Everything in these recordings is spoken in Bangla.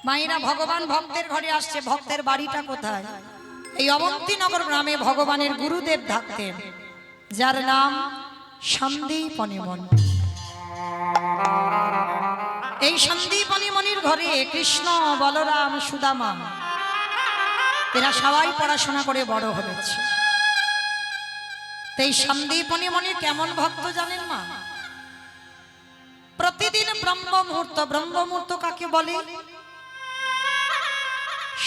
মায়েরা ভগবান ভক্তের ঘরে আসছে। ভক্তের বাড়িটা কোথায়? এই অবন্তীনগর গ্রামে ভগবানের গুরুদেব থাকতেন, যার নাম সন্দীপনী মুনি। এই সন্দীপনী মুনির ঘরে কৃষ্ণ, বলরাম, সুদামা এরা সবাই পড়াশোনা করে বড় হয়েছে। এই সন্দীপনী মুনি কেমন ভক্ত জানেন মা? প্রতিদিন ব্রহ্ম মুহূর্ত, ব্রহ্ম মুহূর্ত কাকে বলে?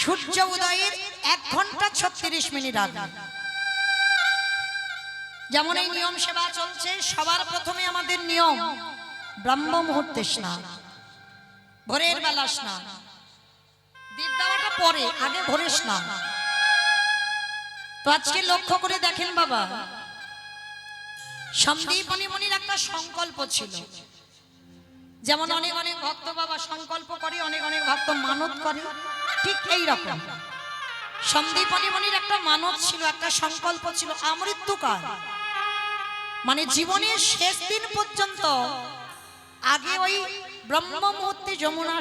সূর্য উদয়ের 1 ঘন্টা 36 মিনিট আগে। যেমন এই নিয়ম সেবা চলছে, সবার প্রথমে আমাদের নিয়ম ব্রহ্ম মুহূর্তে স্নান, ভোরের বেলা স্নান। দীপ দেওয়াটা পরে, আগে ভোরে স্নান। তো আজকে লক্ষ্য করে দেখেন বাবা, সন্দীপনী মুনির একটা সংকল্প ছিল। যেমন অনেক অনেক ভক্ত বাবা সংকল্প করে, অনেক অনেক ভক্ত মানত করে, ঠিক এই রকম সন্দীপনী মুনির একটা মানত ছিল, একটা সংকল্প ছিল। আমৃত্যুকাল মানে জীবনের শেষ দিন পর্যন্ত আগে ওই ব্রহ্ম মুহূর্তে যমুনা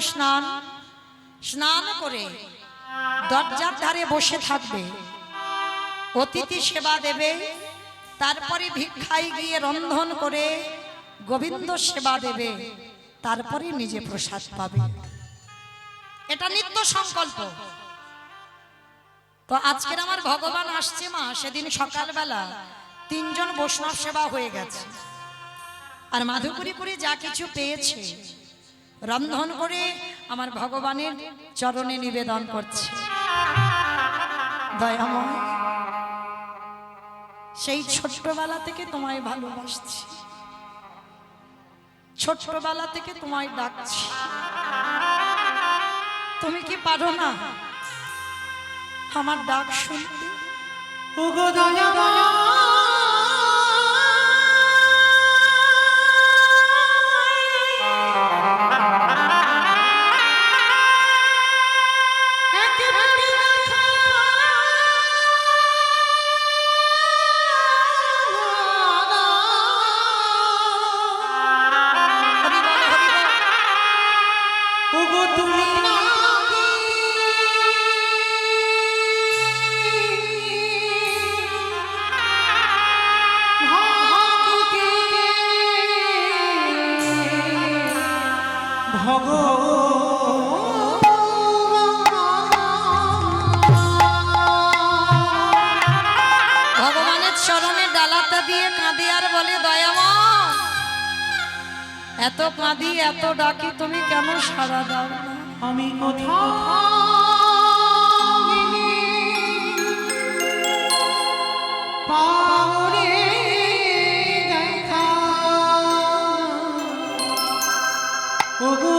স্নান করে দরজার ধারে বসে থাকবে, অতিথি সেবা দেবে, তারপরে ভিক্ষায় গিয়ে রন্ধন করে গোবিন্দ সেবা দেবে, তারপরে নিজে প্রসাদ পাবে। এটা নিত্য সংকল্প। তো আজকের আমার ভগবান আসছে মা, সেদিন সকালবেলা 3 জন বৈষ্ণব সেবা হয়ে গেছে, আর মাধুকরী করে যা কিছু পেয়েছে রন্ধন করে আমার ভগবানের চরণে নিবেদন করছে। দয়াময়, সেই ছোট্টবেলা থেকে তোমায় ভালোবাসছি, ছোট্টবেলা থেকে তোমায় ডাকছি, তুমি কি পারো না আমার ডাক শুনতে? ওগো দয়াময়, ভগবানের চরণে ডালাটা দিয়ে কাঁদে আর বলে, দয়াময় এত কাঁদি এত ডাকি, তুমি কেন সাড়া দাও না? আমি কোথাও পাওরে দেখা, ওগো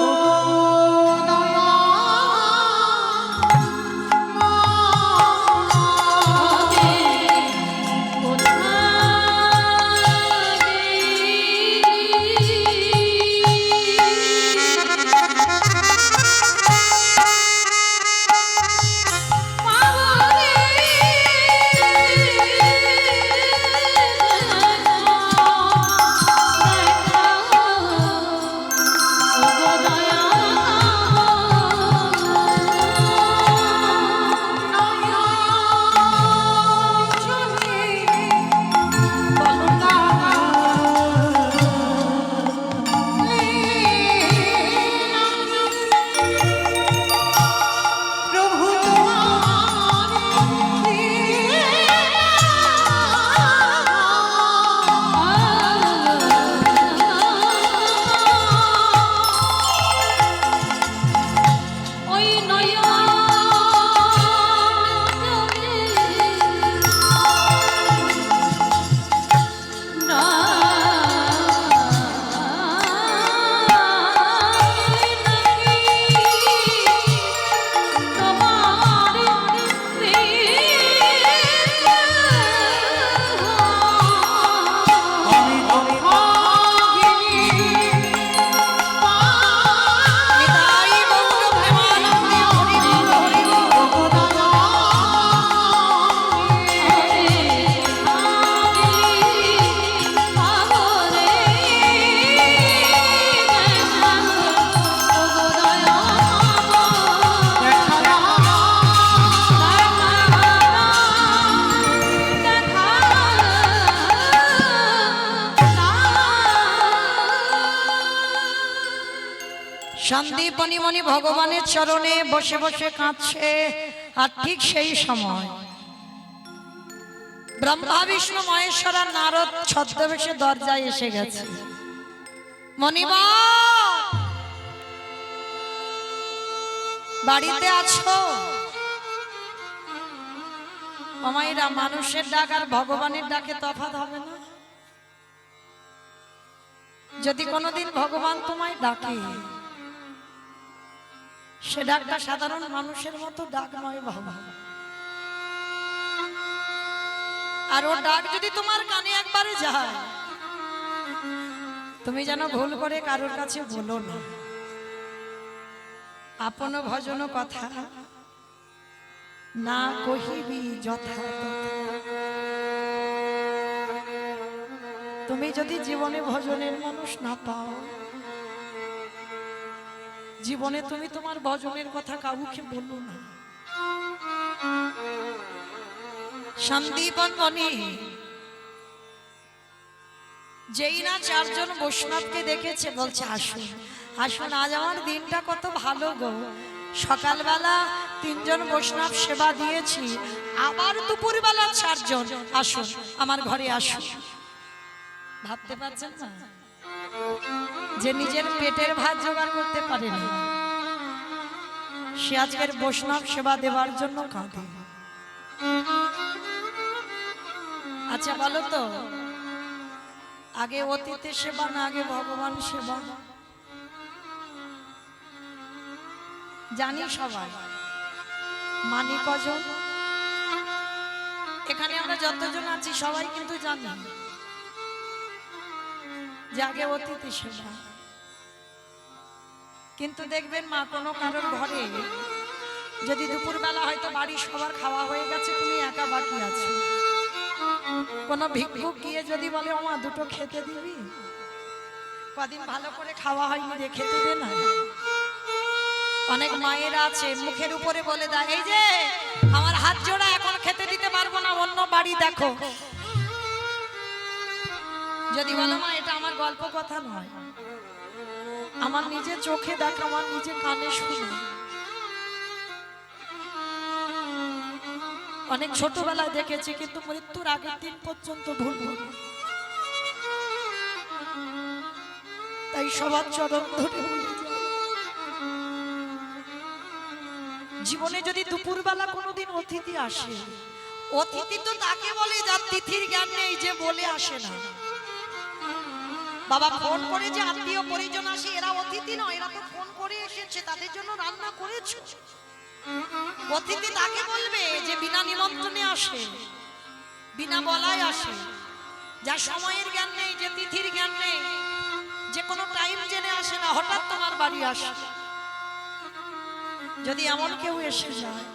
সন্দীপনী মণি ভগবানের চরণে বসে বসে কাঁদছে। আর ঠিক সেই সময় ব্রহ্মা বিষ্ণু মহেশ্বর আর নারদ ছদ্মবেশে দরজায় এসে গেছে। মণিবর বাড়িতে আছো? অমাইরা, মানুষের ডাক আর ভগবানের ডাকে তফাৎ হবে না? যদি কোনোদিন ভগবান তোমায় ডাকে, সে ডাকটা সাধারণ মানুষের মতো ডাক নয় বাবা। আর ও ডাক যদি তোমার কানে একবারে যায়, তুমি যেন ভুল করে কারোর কাছে বলো না, আপন ভজন কথা না কহিবি যথা তথা। তুমি যদি জীবনে ভজনের মানুষ না পাও, জীবনে তুমি তোমার ভজনের কথা কাউকে বলো না। সন্দীপন মণি যেই না চারজন বৈষ্ণবকে দেখেছে, বলছে আসুন আসুন, আজ আমার দিনটা কত ভালো গো। সকালবেলা তিনজন বৈষ্ণব সেবা দিয়েছি, আবার দুপুরবেলা চারজন, আসুন আমার ঘরে আসুন। ভাবতে পারছেন না যে নিজের পেটের ভাত জোগাড় করতে পারে না, সে আজকের বৈষ্ণব সেবা দেওয়ার জন্য কাঁদে। আচ্ছা বলো তো, আগে অতীতের সেবা না আগে ভগবান সেবা? জানি সবাই, মানি কজন? এখানে আমরা যতজন আছি সবাই কিন্তু জানি যে আগে অতিথি সেবা। কিন্তু দেখবেন মা, কোনো কারোর ঘরে যদি দুপুরবেলা হয়তো বাড়ির সবার খাওয়া হয়ে গেছে, তুমি একা বাকি আছো, কোনো ভিক্ষুক গিয়ে যদি বলে ও মা দুটো খেতে দিবি, কদিন ভালো করে খাওয়া হয়নি রে, খেতে দে না। অনেক মায়েরা আছে মুখের উপরে বলে দেয়, এই যে আমার হাত জোড়া, এখন খেতে দিতে পারবো না, অন্য বাড়ি দেখো। যদি বলো মা এটা আমার গল্প কথা নয়, আমার নিজের চোখে দেখা, আমার নিজে কানে শুনে, অনেক ছোটবেলায় দেখেছি, কিন্তু মৃত্যুর আগের দিন পর্যন্ত ভুলবো না। তাই সবার চরণ ধরে বলে যায়, জীবনে যদি দুপুরবেলা কোনোদিন অতিথি আসে, অতিথি তো তাকে বলে যার তিথির জ্ঞান নেই, যে বলে আসে না। বাবা ফোন করে যে আত্মীয় পরিজন আসে, এরা অতিথি নয়, এরা তো ফোন করে এসেছে, তাদের জন্য রান্না করেছো। অতিথি তাকে বলবে যে বিনা নিমন্ত্রণে আসে, বিনা বলায় আসে, যার সময়ের জ্ঞান নেই, যে তিথির জ্ঞান নেই, যে কোনো টাইম জেনে আসে না, হঠাৎ তোমার বাড়ি আসে। যদি এমন কেউ এসে যায়,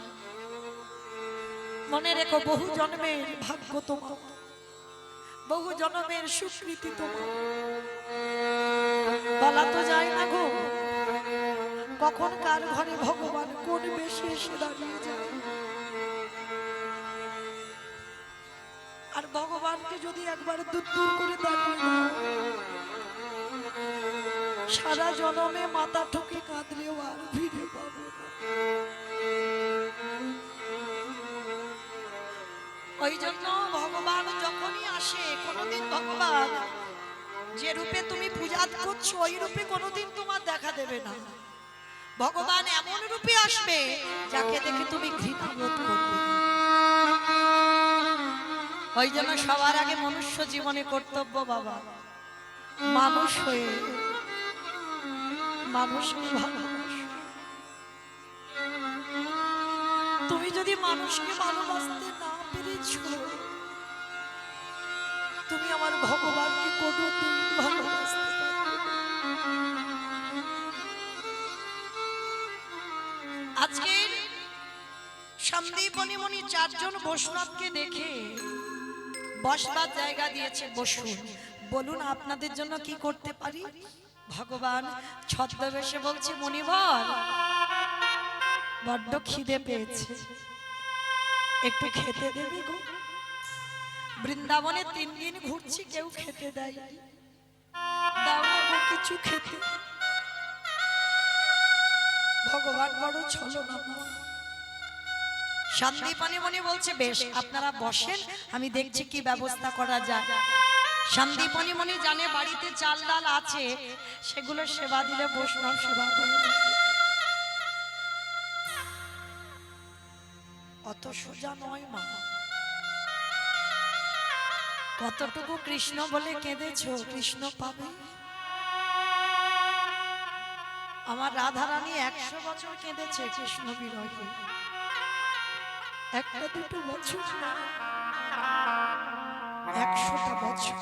মনে রেখো বহু জন্মের ভাগ্য তোমার, বহু জন্মের সুকৃতি তোমার। বলা তো যায় না গো, কখন কার ঘরে ভগবান কোন বেশে এসে দাঁড়িয়ে যায়। আর ভগবানকে যদি একবার দূর দূর করে দাঁড়িয়ে দাও, সারা জন্মে মাথা ঠুকে কাঁদলেও আর ফিরে পাবো না। ওই জন্য ভগবান যখনই আসে, কোনোদিন ভগবান যে রূপে তুমি পূজা করছো ওই রূপে কোনোদিন তোমার দেখা দেবে না। ভগবান এমন রূপে আসবে যাকে দেখে তুমি ঘৃণা বোধ করবে। ওই জন্য সবার আগে মনুষ্য জীবনে কর্তব্য বাবা, মানুষ হয়ে মানুষকে ভালোবাসো। তুমি যদি মানুষকে ভালোবাসতে না পেরেছো, তুমি আমার ভগবানকে কোনোদিন ভালোবাসতে পারবে না। আজকের সন্দীপনী মণি চারজন বৈষ্ণবকে দেখে বসবার জায়গা দিয়েছে, বসুন, বলুন আপনাদের জন্য কি করতে পারি। ভগবান ছদ্মবেশে বলছে, মণিবর বড্ড খিদে পেয়েছে, একটু খেতে দেবে গো। বৃন্দাবনে 3 দিন ঘুরছি, কেউ খেতে দেয়, দাও না গো কিছু খেতে। ভগবান বড় ছলনা। সন্দীপনী মনি বলছে বেশ আপনারা বসেন, আমি দেখছি কি ব্যবস্থা করা যায়। সন্দীপনী মনি জানে বাড়িতে চাল ডাল আছে, সেগুলো সেবা দিলে বৈষ্ণব সেবা করে দেবে। অত সোজা নয় মা। কতটুকু কৃষ্ণ বলে কেঁদেছো, কৃষ্ণ পাবে। আমার রাধারানী 100 বছর কেঁদেছে কৃষ্ণ বিরহে, একটা দুটো বছর না, 100টা বছর।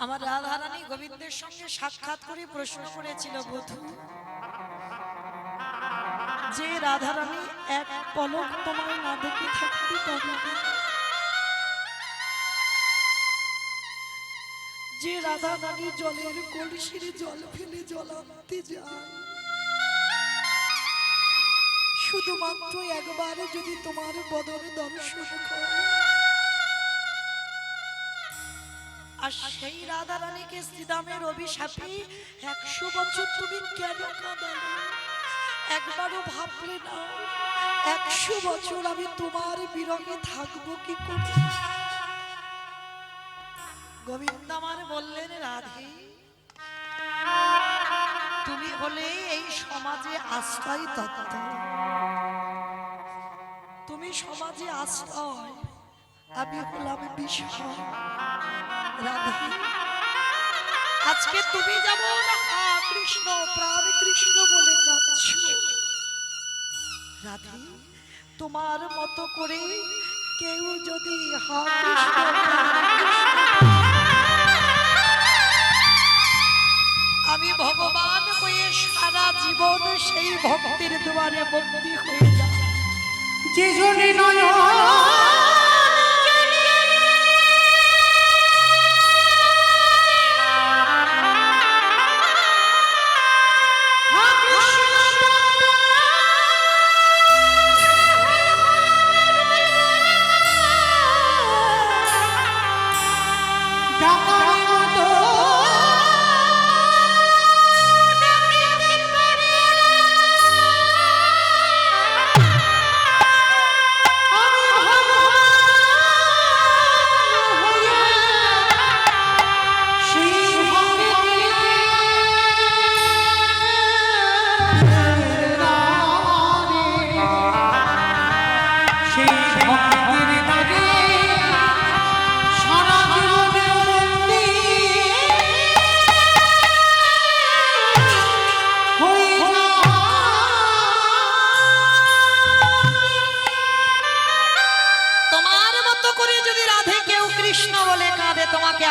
আমার রাধারানী গোবিন্দের সঙ্গে সাক্ষাৎ করে প্রশ্ন করেছিল, বধূ যে রাধারানী এক পলক তোমায় না দেখে থাকতে পারে না, যে রাধারানী জলের কলসির জল ফেলে জল আনতে যায়, শুধুমাত্র একবার যদি তোমার বদন দর্শন করে, আর সেই রাধারানীকে শ্রীদামের অভিশাপে 100 বছর তুমি কেন কাঁদালে? একবারও ভাবলে না 100 বছর আমি তোমার বিরহে থাকবো কি করে? গোবিন্দ আমার বললেন, রাধে তুমি হলে এই সমাজে আশ্রয় তত্ত্ব, তুমি সমাজে আশ্রয়, আমি হলাম বিষয়। রাধে আজকে তুমি যেমন হা কৃষ্ণ প্রাণ কৃষ্ণ বলে কাঁদছো, রাধে তোমার মতো করে কেউ যদি হা কৃষ্ণ আমি ভগবান হয়ে সারা জীবন সেই ভক্তির দুয়ারে বন্দী হয়ে যায়। যে জনে নয়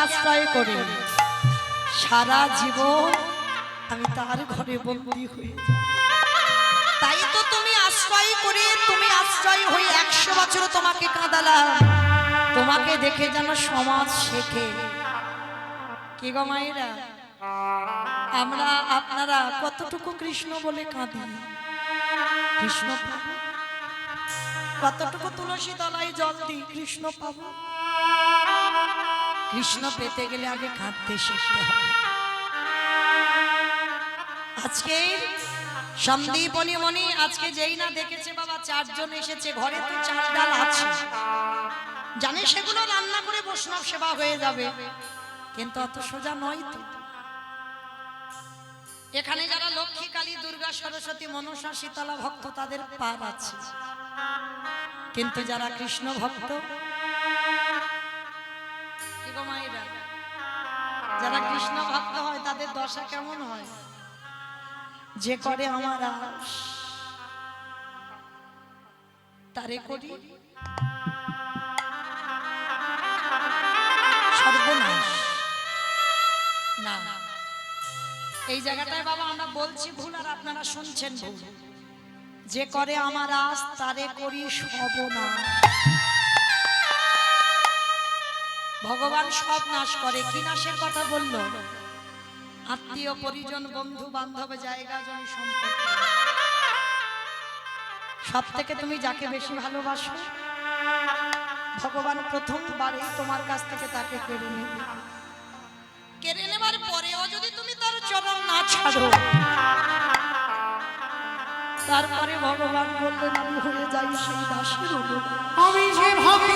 আশ্রয় করে সারা জীবন আমি তার ঘরে বন্দী হয়ে যাব। তাই তো তুমি আশ্রয় করে, তুমি আশ্রয় হয়ে 100 বছর তোমাকে কাঁদালাম, তোমাকে দেখে যেন সমাজ শেখে। কি গো মায়েরা, আমরা আপনারা কতটুকু কৃষ্ণ বলে কাঁদি? কৃষ্ণ পাবো? কতটুকু তুলসী তলায় জল দিই, কৃষ্ণ পাবো? কৃষ্ণ পেতে গেলে আগে কাঁদতে শিখতে হবে। আজকে সন্দীপনী মনি আজকে যেই না দেখেছে বাবা 4 জন এসেছে, ঘরে তো চাল ডাল আছে, জানে সেগুলো রান্না করে বৈষ্ণব সেবা হয়ে যাবে, কিন্তু অত সোজা নয় তো। এখানে যারা লক্ষ্মী, কালী, দুর্গা, সরস্বতী, মনসা, শীতলা ভক্ত তাদের পার আছে, কিন্তু যারা কৃষ্ণ ভক্ত, যারা কৃষ্ণ ভক্ত হয় তাদের দশা কেমন হয়? যে করে আমার আশ তারে করি সর্বনাশ। না, এই জায়গাটায় বাবা আমরা বলছি ভুল আর আপনারা শুনছেন ভুল। যে করে আমার আশ তারে করি সর্বনাশ। ভগবান সব নাশ করে। কি নাশের কথা বললো? আত্মীয় পরিজন, বন্ধু বান্ধব, জায়গা জমি সম্পত্তি, সব থেকে তুমি যাকে বেশি ভালোবাসো ভগবান প্রথমবারে তোমার কাছ থেকে তাকে কেড়ে নেবে। কেড়ে নেবার পরেও যদি তুমি তার চরণ না ছাড়ো। তারপরে ভগবান বললেন আমি হয়ে যাই সেই দাসের অনুরাগ। আমি যে ভক্তি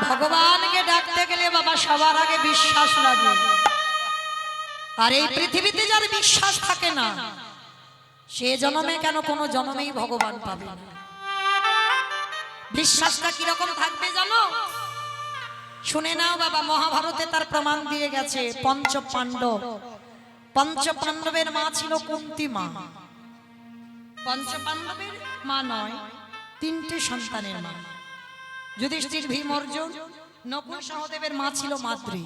ভগবানকে ডাকতে গেলে বাবা সবার আগে বিশ্বাস লাগে। আর এই পৃথিবীতে যার বিশ্বাস থাকে না সে জন্মে কেন কোনো জন্মেই ভগবান পাবে না। বিশ্বাসটা কিরকম থাকবে জানো? শুনে নাও বাবা, মহাভারতে তার প্রমাণ দিয়ে গেছে। পঞ্চ পাণ্ডবের মা ছিল কুন্তী মা। পঞ্চ পাণ্ডবের মা নয়, তিনটে সন্তানের মা। যুধিষ্ঠির, ভীম, অর্জুন, নকুল সহদেবের মা ছিল মাদ্রী।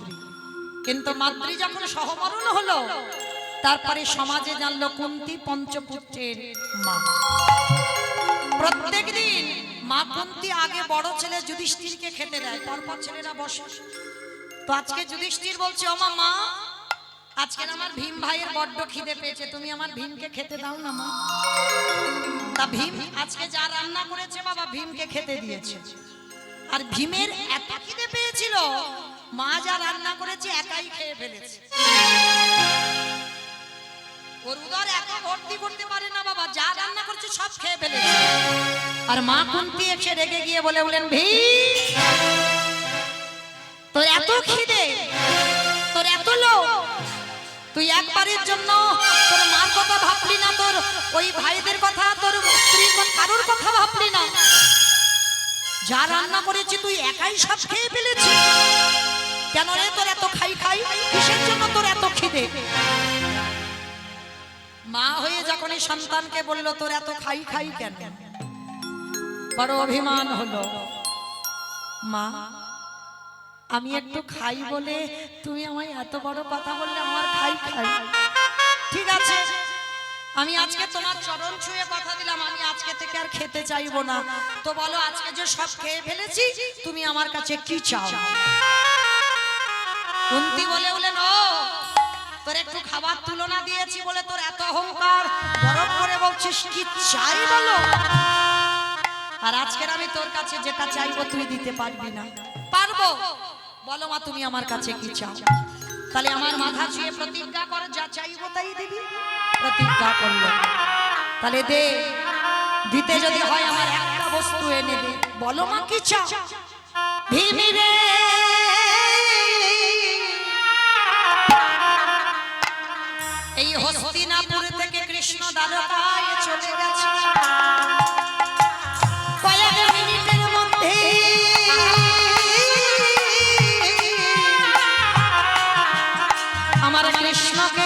কিন্তু মাদ্রী যখন সহমরণ হলো তারপরে সমাজে জানলো কুন্তী পঞ্চপুত্রের মা। প্রত্যেক দিন মা কুন্তী আগে বড় ছেলে যুধিষ্ঠিরকে খেতে দেয়, পরপর ছেলেরা বসে। তো আজকে যুধিষ্ঠির বলছে, ও মা, আজকে আমার ভীম ভাইয়ের বড্ড খিদে পেয়েছে, তুমি আমার ভীমকে খেতে দাও না মা। তা ভীম আজকে যা রান্না করেছে বাবা ভীমকে খেতে দিয়েছে। আর ভীমের এত খিদে পেয়েছিল মা যা রান্না করেছে একাই খেয়ে ফেলেছে। ওর উদর এত ভর্তি করতে পারে না বাবা, যা রান্না করছে সব খেয়ে ফেলেছে। আর মা কুন্তী এসে রেগে গিয়ে বললেন, ভীম, তোর এত খিদে, তোর এত লোভ, তুই একবারের জন্য তোর মার কথা ভাবলি না, তোর ওই ভাইদের কথা, তোর স্ত্রীর কথা, কারোর কথা ভাবলি না। যা রান্না করেছি তুই একাই সব খেয়ে ফেলেছিস। কেন রে তোর এত খাই খাই? কিসের জন্য তোর এত খিদে? মা হয়ে যখন এই সন্তানকে বলল তোর এত খাই খাই কেন, বড় অভিমান হলো। মা, আমি একটু খাই বলে তুমি আমায় এত বড় কথা বললে, আমার খাই খাই। ঠিক আছে, আমি আজকে তোমার চরণ ছুঁয়ে কথা দিলাম, আমি আজকে থেকে আর খেতে চাইবো না। তো বলো, আজকে যে সব খেয়ে ফেলেছি তুমি আমার কাছে কি চাও? কুন্তী বললেন, ও তোর একটু খাবার তুলনা দিয়েছি বলে তোর এত অহংকার, গরম করে বলছিস কি চাই বলো? আর আজকের আমি তোর কাছে যেটা চাইবো তুই দিতে পারবি না। পারবো, বলো মা তুমি আমার কাছে কি চাও? তাহলে আমার মাথা ছুঁয়ে প্রতিজ্ঞা কর, যা চাইবো তাই দিবি। প্রতিজ্ঞা করলো, তাহলে দে, দিতে যদি হয় আমার একটা বস্তু এনে দে। বলো মা কি চাও? ভীম রে, এই হস্তিনাপুর থেকে কৃষ্ণ দ্বারকায় চলে গেছে, কয়েক মিনিটের মধ্যে আমার কৃষ্ণকে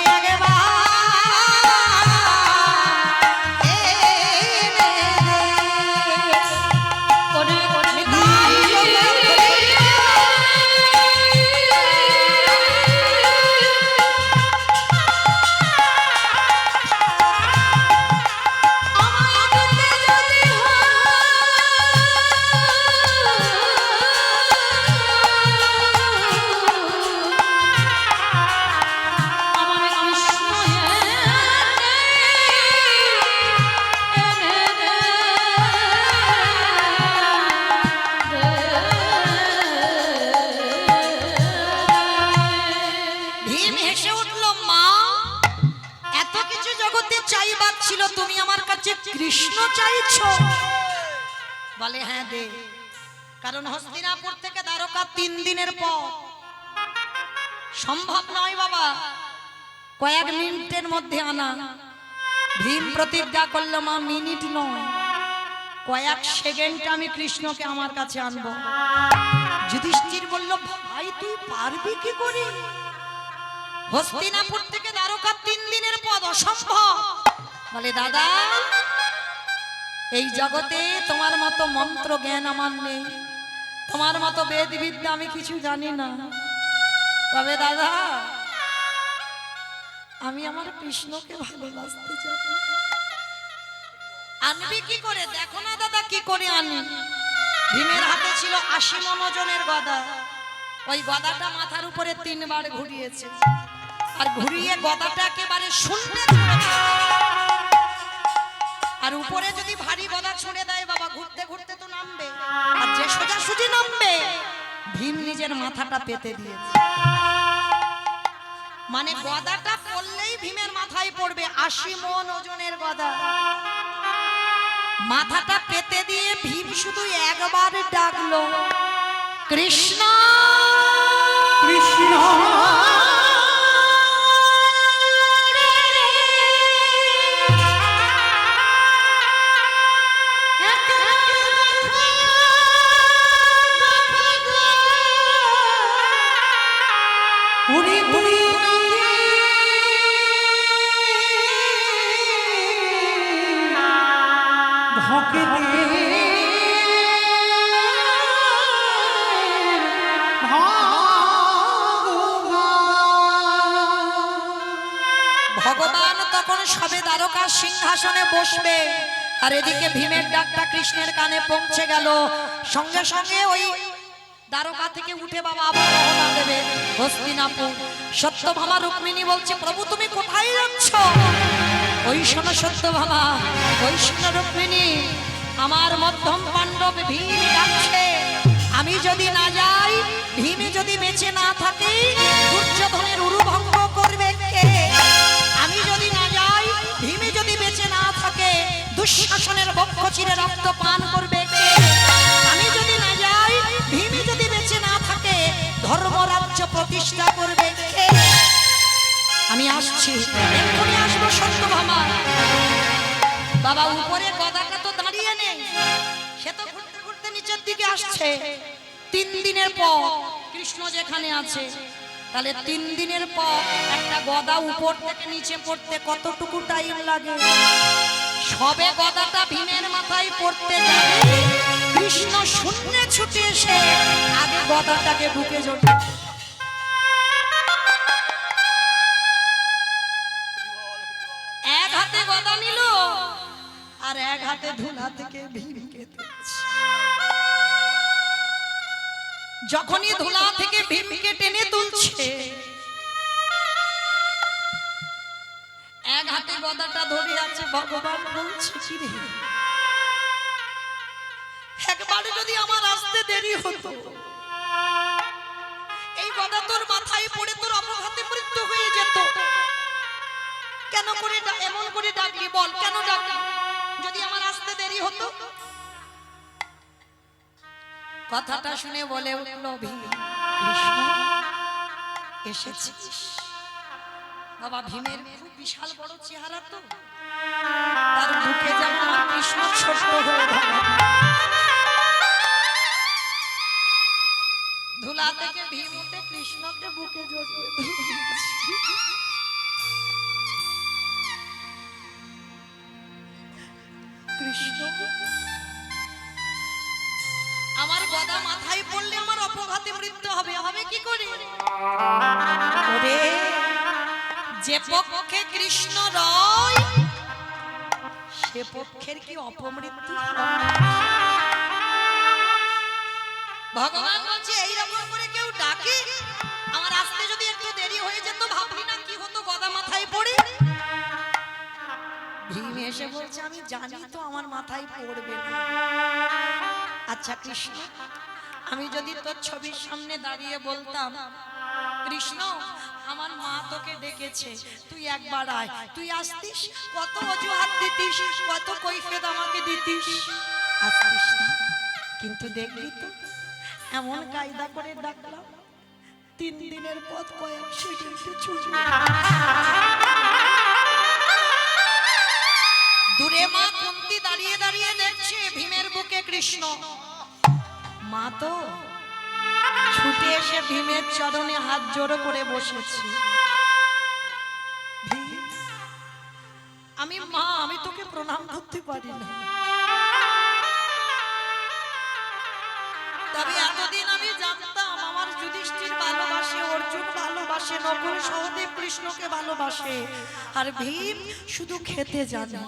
কৃষ্ণ চাইছো? বলে হ্যাঁ দে। কারণ হস্তিনাপুর থেকে দ্বারকা 3 দিনের পর, সম্ভব নয় বাবা কয়েক মিনিটের মধ্যে আনা। ভীম প্রতিজ্ঞা করলো, মা মিনিট নয়, কয়েক সেকেন্ড আমি কৃষ্ণকে আমার কাছে আনবো। যুধিষ্ঠির বলল, ভাই তুই পারবি কি করে? হস্তিনাপুর থেকে দ্বারকা 3 দিনের পথ, অসম্ভব। বলে দাদা এই জগতে তোমার মতো মন্ত্র জ্ঞান আমার নেই, তোমার মতো বেদ বিদ্যা আমি কিছু জানি না। তবে দাদা আমি আমার কৃষ্ণকে ভালোবাসতে চাই। আনবি কি করে? দেখো না দাদা কি করে আনি। ভীমের হাতে ছিল 80 মণ ওজনের গদা। ওই গদাটা মাথার উপরে 3 বার ঘুরিয়েছে, আর ঘুরিয়ে গদাটা একেবারে শূন্যে ছুঁড়ে দিয়েছে। আর উপরে যদি ভারী গদা ছুঁড়ে দেয় বাবা, ঘুরতে ঘুরতে তো নামবে, আর যে সোজাসুজি নামবে ভীম নিজের মাথাটা পেতে দিয়েছে। মানে গদাটা পড়লেই ভীমের মাথায় পড়বে, 80 মণ ওজনের গদা। মাথাটা পেতে দিয়ে ভীম শুধু একবার ডাকলো, কৃষ্ণ কৃষ্ণ। ভগবান তখন সবে দ্বারকার সিংহাসনে বসবে, আর এদিকে ভীমের ডাকটা কৃষ্ণের কানে পৌঁছে গেল। সঙ্গে সঙ্গে ওই দ্বারকা থেকে উঠে বাবা আবার রওনা দেবে হস্তিনাপুর। সত্যভামা রুক্মিণী বলছে, প্রভু তুমি কোথায় যাচ্ছ? ওই শোনো সত্যভামা, ওই শোনো রুক্মিণী, আমার মধ্যম পাণ্ডব ভীম ডাকছে। আমি যদি না যাই, ভীমে যদি বেঁচে না থাকে, দুর্যোধনের উরুভঙ্গ করবে কে? আমি যদি না যাই, ভীমে যদি বেঁচে না থাকে, দুঃশাসনের বক্ষ চিরে রক্ত পান করবে কে? আমি যদি না যাই, ভীমে যদি বেঁচে না থাকে, ধর্মরাজ্য প্রতিষ্ঠা করবে কে? আমি আসছি, এক্ষুনি আসবো সত্যভামা। বাবা উপরে গদাটা তো দাঁড়িয়ে নেই, সে তো ঘুরতে ঘুরতে নিচের দিকে আসছে। 3 দিনের পর কৃষ্ণ যেখানে আছে, তাহলে 3 দিনের পর একটা গদা উপর থেকে নিচে পড়তে কতটুকু টাইম লাগে? সবে গদাটা ভীমের মাথায় পড়তে যাবে, কৃষ্ণ শূন্যে ছুটে এসে আগে গদাটাকে বুকে জড়িয়ে, এক হাতে গদা নিল আর এক হাতে ধুলা থেকে ভীমকে তুলছে। যখনই ধুলা থেকে ভীমকে টেনে তুলছে, এক হাতে গদাটা ধরে আছে। ভগবান বলছে, কি রে, একবার যদি আমার আসতে দেরি হতো, এই গদা তোর মাথায় পড়ে তোর অপঘাতে মৃত্যু হয়ে যেত। কেন করে এমন করে ডাকলি বল, কেন ডাকলি যদি আমার আসতে দেরি হতো? কথাটা শুনে বলে উঠল ভীম, কৃষ্ণ এসেছিস। বাবা ভীমের খুব বিশাল বড় চেহারা, তো তার বুকে যেমন কৃষ্ণ ছোট হয়ে গেল। ধুলা থেকে ভীম উঠে কৃষ্ণকে বুকে জড়িয়ে কৃষ্ণ, আমার গদা মাথায় পড়লে আমার অপঘাতে মৃত্যু হবে, হবে কি করে? ওরে, যে পক্ষে কৃষ্ণ রয়, সে পক্ষের কি অপমৃত্যু? ভগবান বলছে, এইরকম করে কেউ ডাকে, আমার আসতে যদি একটু দেরি হয়ে যেত, ভাবলি না কি হতো গদা মাথায় পড়ে? ভীম এসে বলছে, আমি জানি তো আমার মাথায় পড়বে না। আচ্ছা কৃষ্ণ, আমি যদি তোর ছবির সামনে দাঁড়িয়ে বলতাম, কৃষ্ণ আমার মা তোকে ডেকেছে, তুই একবার আয়, তুই আসতিস? কত অজুহাত দিতিস, কত কৈফিয়ত আমাকে দিতিস, আসতিস না। কিন্তু দেখলি তো এমন কায়দা করে ডাকলাম, 3 দিনের পথ কয়েক সেকেন্ডে ছুটে। দূরে মা কুন্তি দাঁড়িয়ে দাঁড়িয়ে দেখছে ভীমের বুকে কৃষ্ণ। মা তো ছুটে এসে ভীমের চরণে হাত জোড়ো করে বসেছে। আমি মা, আমি তোকে প্রণাম করতে পারি না, তবে এতদিন আমি জানতাম আমার যুধিষ্ঠির ভালোবাসে, অর্জুন ভালোবাসে, নকুল সহদেব কৃষ্ণকে ভালোবাসে, আর ভীম শুধু খেতে জানে।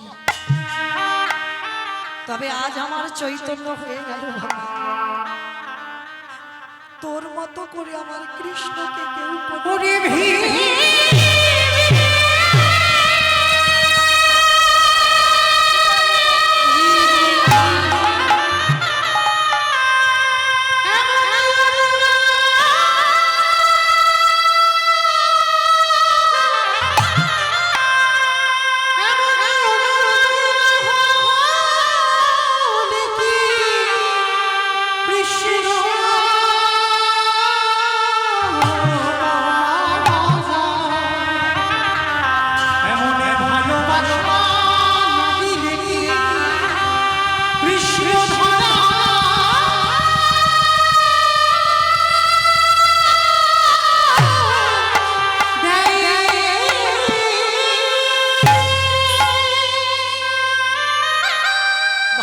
তবে আজ আমার চৈতন্য হয়ে গেল বাবা, তোর মতো করে আমার কৃষ্ণকে কেউ করে ভীম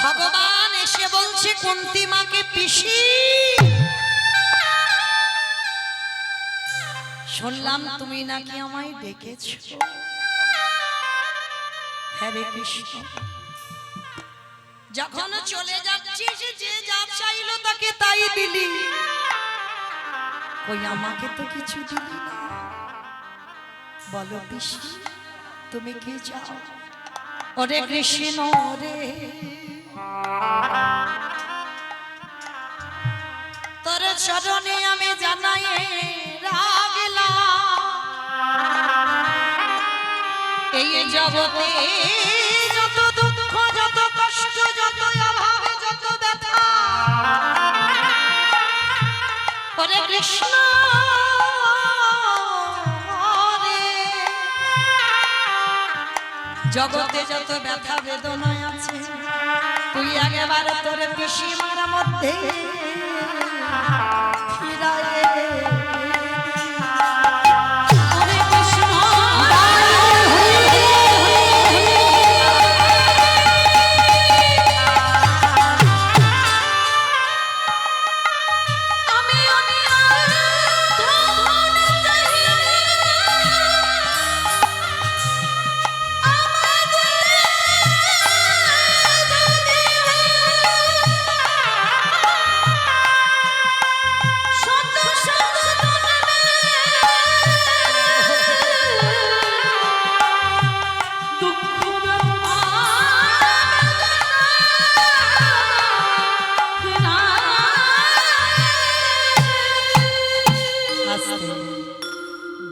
ভগবান এসে বলছে কুন্তী মাকে, পিসি শুনলাম তুমি নাকি আমায় ডেকেছো। হরে কৃষ্ণ, যখন চলে যাচ্ছিস যে যা চাইলো তাকে তাই দিলি, ওই আমাকে তো কিছু দিলি না। বলো পিসি তুমি কি চাও? ওরে কৃষ্ণ রে, তোর চরণে আমি জানাই রাগলাম, এই জগতে যত দুঃখ, যত কষ্ট, যত অভাব, যত ব্যথা, ওরে কৃষ্ণ রে, জগতে যত ব্যথা বেদনা আছে, তুই আগেবার তোর পিসিমার মধ্যে ফিরায়ে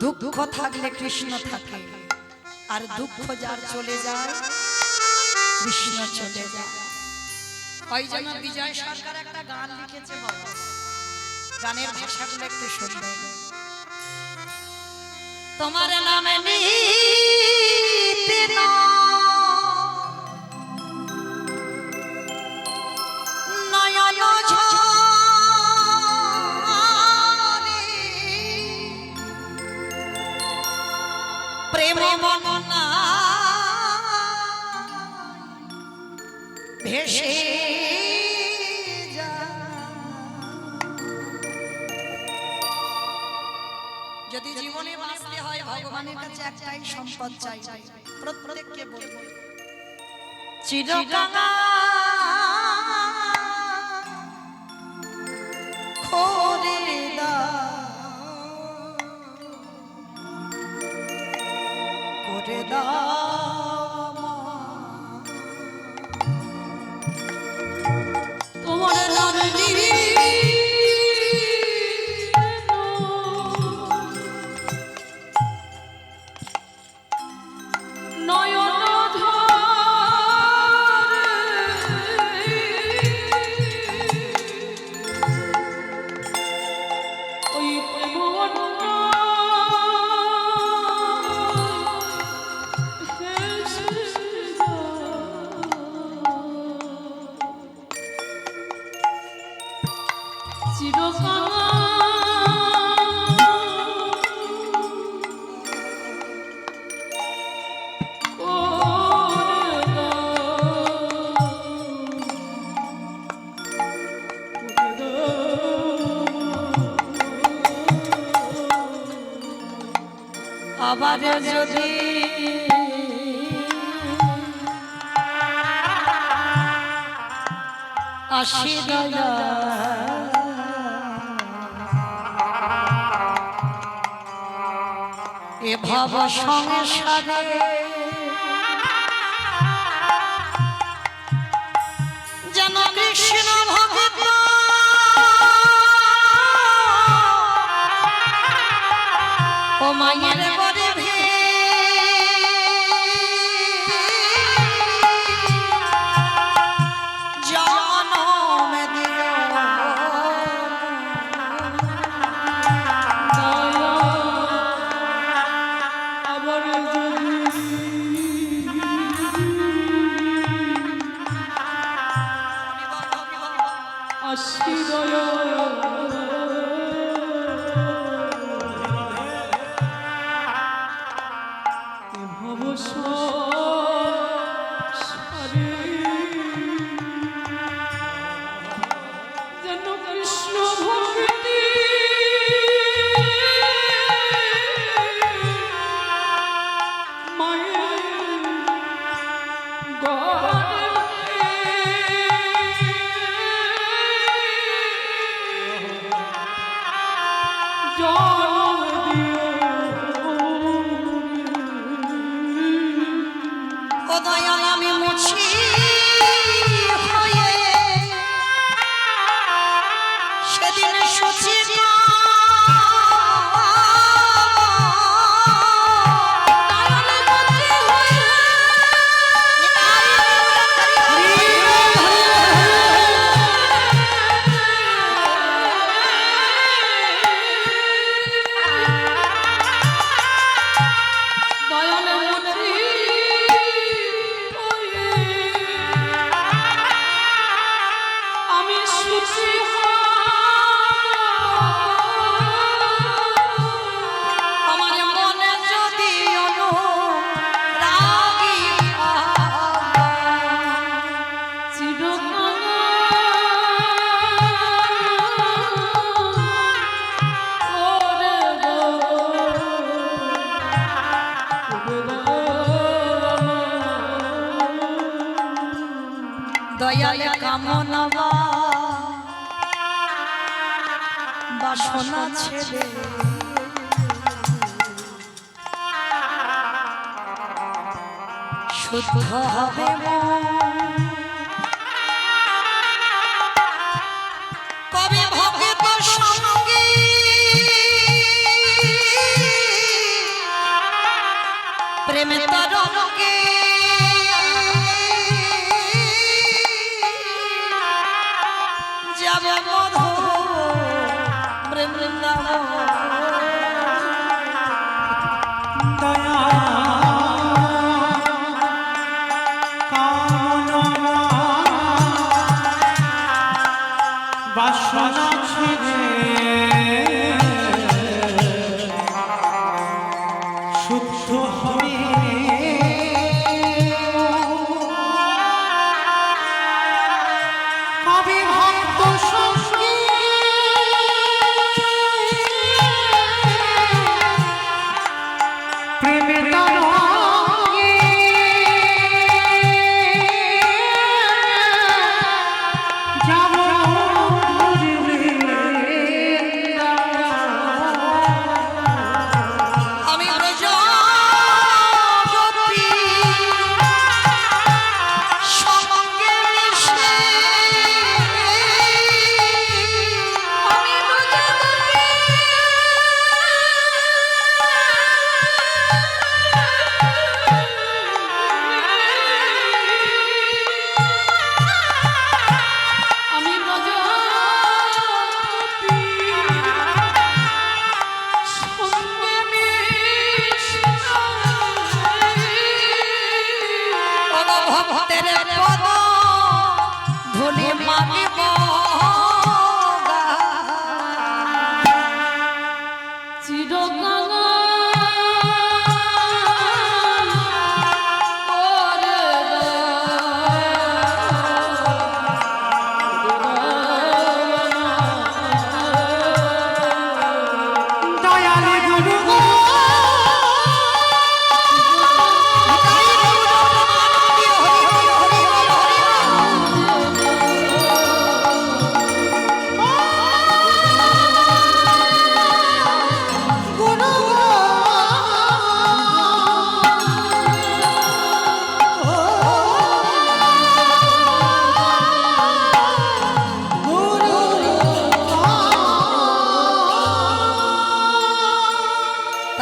দুঃখ থাকলে কৃষ্ণ থাকে, আর দুঃখ যার চলে যায় কৃষ্ণ চলে যায়। ওই জন্য বিজয় সরকার একটা গান লিখেছে বাবা, গানের ভাষাগুলো একটু শুনবে। তোমার নামে নিতে নয়ন প্রেম মনা ভেসে যদি জীবনে বাঁচতে হয় ভগবানের কাছে একটাই সম্পদ চাই, প্রত্যেককে বলবো চিরকাল খোরে করে তোমার নামে Oh আবার যদি আসি দয়া এ ভব সংসারে যেন কৃষ্ণ ভক্ত ও মায়ের গর্ভে জন্ম দিও আবার আসি দয়া যেন কৃষ্ণ ভক্তি মায়ের গর্ভে জন্ম ও দয়াল আমি মুছি হয়ে সেদিন সুচি দয়াল কামনা বাসনা ছেড়ে শুদ্ধ হবে কবে ভক্ত সঙ্গে প্রেমে তরঙ্গে যাব মধু বৃন্দাবন দয়া কামনা বাসনা ছেড়ে শুদ্ধ হবে কবি ভক্ত সঙ্গে প্রেমে তরঙ্গে যাব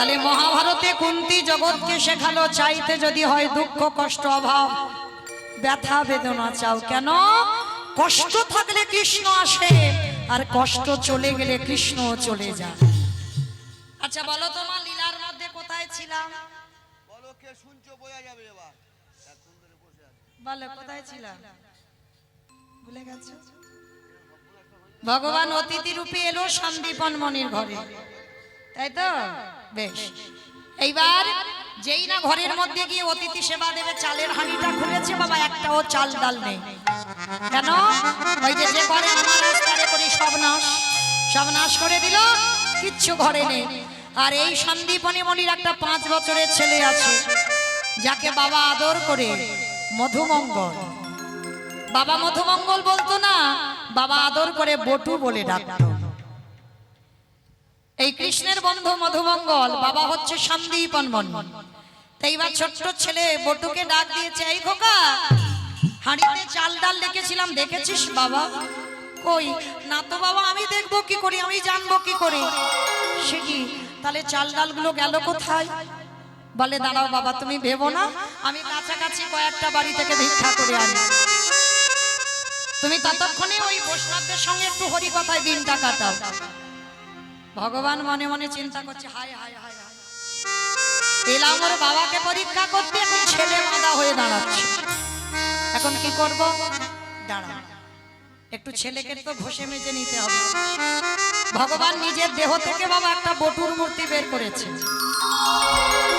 তাহলে মহাভারতে কুন্তী জগৎকে শেখালো, চাইতে যদি হয় দুঃখ কষ্ট অভাব ব্যথা বেদনা চাও কেন? কষ্ট থাকলে কৃষ্ণ আসে, আর কষ্ট চলে গেলে কৃষ্ণ চলে যায়। আচ্ছা বলো তোমার লীলার মধ্যে কোথায় ছিলাম? বলো কে শুনছো, বোঝা যাবে এবার। এতক্ষণ ধরে বসে আছি। বলো কোথায় ছিলাম? ভুলে গেছো? ভগবান অতিথি রূপে এলো সন্দীপন মনির ঘরে, তাই তো? বেশ, এইবার যেই না ঘরের মধ্যে গিয়ে অতিথি সেবা দেবে, চালের হাঁড়িটা খুলেছে বাবা, একটাও চাল ডাল নেই। কেন? ওই যে যে ঘরে আমার আস্তারে করি সব নাশ করে দিল, কিচ্ছু ঘরে নেই। আর এই সন্দীপনী মনির একটা 5 বছরের ছেলে আছে, যাকে বাবা আদর করে মধুমঙ্গল, বাবা মধুমঙ্গল বলতো না, বাবা আদর করে বটু বলে ডাকতো। এই কৃষ্ণের বন্ধু মধুমঙ্গল, বাবা হচ্ছে সন্দীপন মনি। তাই এবার ছোট্ট ছেলে বটুকে ডাক দিয়েছে, এই খোকা, হাঁড়িতে চাল ডাল রেখেছিলাম দেখেছিস বাবা? কই না তো বাবা, আমি দেখবো কি করি, আমি জানবো কি করে। সে কি, তাহলে চাল ডালগুলো গেল কোথায়? বলে দাঁড়াও বাবা, তুমি ভেবো না, আমি কাছাকাছি কয়েকটা বাড়ি থেকে ভিক্ষা করে আনি, তুমি ততক্ষণে ওই বৈষ্ণবদের সঙ্গে একটু হরি কথায় দিনটা কাটাও। ভগবান মনে মনে চিন্তা করছে, হায় হায় হায় হায়, এলাম ওর বাবাকে পরীক্ষা করতে, এখন ছেলে মাদা হয়ে দাঁড়াচ্ছে, এখন কি করব? দাঁড়া, একটু ছেলেকে তো ঘষে মেজে নিতে হবে। ভগবান নিজের দেহ থেকে বাবা একটা বটুর মূর্তি বের করেছে,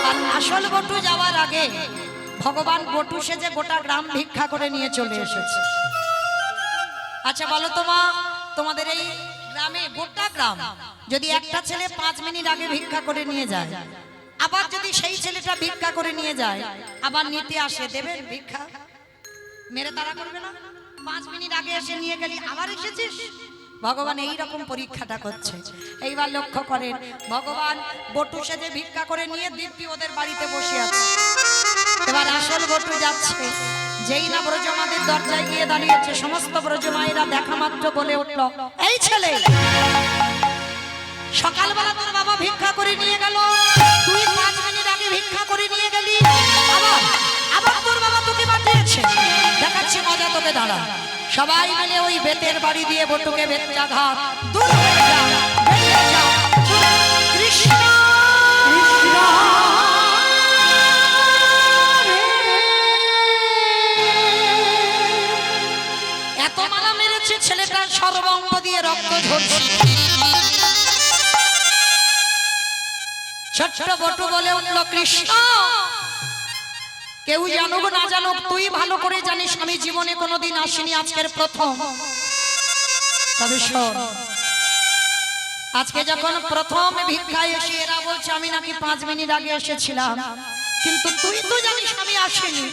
আর আসল বটু যাওয়ার আগে ভগবান বটু সেজে গোটা গ্রাম ভিক্ষা করে নিয়ে চলে এসেছে। আচ্ছা বলো তো মা, তোমাদের এই গ্রামে গোটা গ্রাম যদি একটা ছেলে 5 মিনিট আগে ভিক্ষা করে নিয়ে যায়, আবার যদি সেই ছেলেটা ভিক্ষা করে নিয়ে যায়, আবার নিতে আসে, দেবেন ভিক্ষা? মেরে তারা করবে না? 5 মিনিট আগে এসে নিয়ে গেলি, আবার এসেছিস? ভগবান এই রকম পরীক্ষাটা করছে। এইবার লক্ষ্য করেন, ভগবান বটু সেজে ভিক্ষা করে নিয়ে দিব্যি ওদের বাড়িতে বসে আছে। এবার আসল বটু যাচ্ছে, যেই না ব্রজমাদের দরজায় গিয়ে দাঁড়িয়েছে, সমস্ত ব্রজমায়েরা দেখা মাত্র বলে উঠল, এই ছেলে, সকালবেলা তোর বাবা ভিক্ষা করে নিয়ে গেল, তুই 5 মিনিট আগে ভিক্ষা করে নিয়ে গেলি, আবার আবার তোর বাবা তোকে পাঠিয়েছে, দেখাচ্ছি মজা তোকে, দাঁড়া। সবাই মিলে ওই বেতের বাড়ি দিয়ে বটুকে বেত্রাঘাত, দূর হয়ে যা, বেরিয়ে যা। কৃষ্ণ এত মালা মেরেছে, ছেলেটার সর্বাঙ্গ দিয়ে রক্ত ঝরছে। ছোট্ট বটু বলে উঠল, কৃষ্ণ, কেউ জানুক না জানুক, তুই ভালো করে জানিস আমি জীবনে কোনোদিন আসিনি, আজকের প্রথম। তবে শোন, আজকে যখন প্রথম ভিক্ষায় এসে এরা বলছে আমি নাকি 5 মিনিট আগে এসেছিলাম, কিন্তু তুই তো জানিস আমি আসিনি।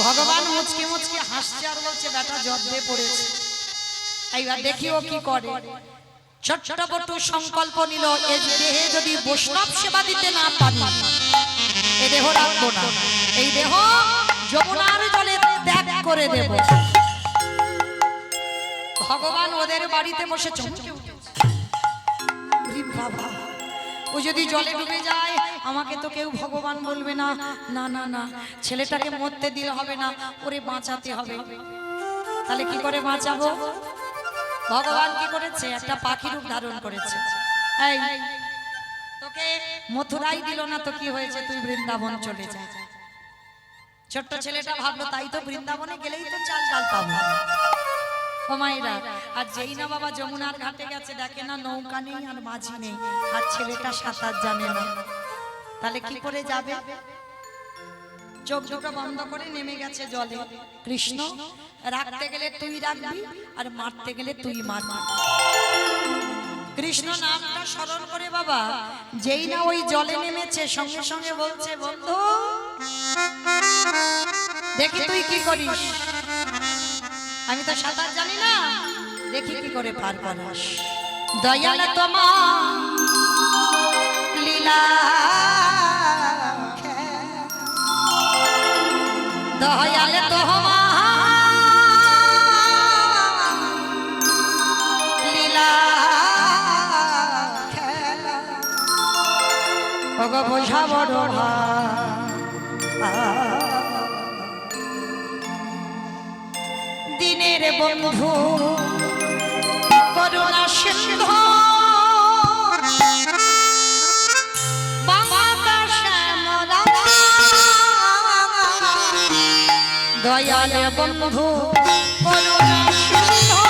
ভগবান মুচকি মুচকি হাসছে আর বলছে, বেটা জব্দে পড়েছে, এইবার দেখিও কি করে। ছোট্ট বটু সংকল্প নিল, এই দেহে যদি বৈষ্ণব সেবা দিতে না পারি, এই দেহ রাখবো না, এই দেহ যমুনার জলে ত্যাগ করে দেব। ভগবান ওদের বাড়িতে বসে চমকে উঠেছে, বাবা ও যদি জলে ডুবে যায় আমাকে তো কেউ ভগবান বলবে না, না না না, ছেলেটাকে মরতে দিলে হবে না, ওরে বাঁচাতে হবে। তাহলে কি করে বাঁচাবো? ভগবান কি করেছে, একটা পাখি রূপ ধারণ করেছে। এই তোকে মথুরাই দিল না তো কি হয়েছে, তুই বৃন্দাবন চলে যা। ছোট্ট ছেলেটা ভাবলো, তাই তো, বৃন্দাবনে গেলেই তো চাল ডাল পাবো। ও মায়েরা, আর যেই না বাবা যমুনার ঘাটে গেছে, দেখে না নৌকা নেই আর মাঝি নেই, আর ছেলেটা সাঁতার জানে না, তাহলে কি করে যাবে? চোখ দুটো বন্ধ করে নেমে গেছে জলে। কৃষ্ণ, রাখতে গেলে তুই রাখবি, আর মারতে গেলে তুই মারবি। কৃষ্ণ নামটা স্মরণ করে বাবা যেই না ওই জলে নেমেছে, সঙ্গে সঙ্গে বলছে, বন্ধু দেখি তুই কি করিস, আমি তো সাঁতার জানি না, দেখি কি করে পার করিস। দয়াল তোমার লীলা, দয়াল তোমার লীলা খেলা, ওগো বোঝা বড় দিনের বন্ধু করুণা সিন্ধু দয়াল বন্ধু করুণা সিন্ধু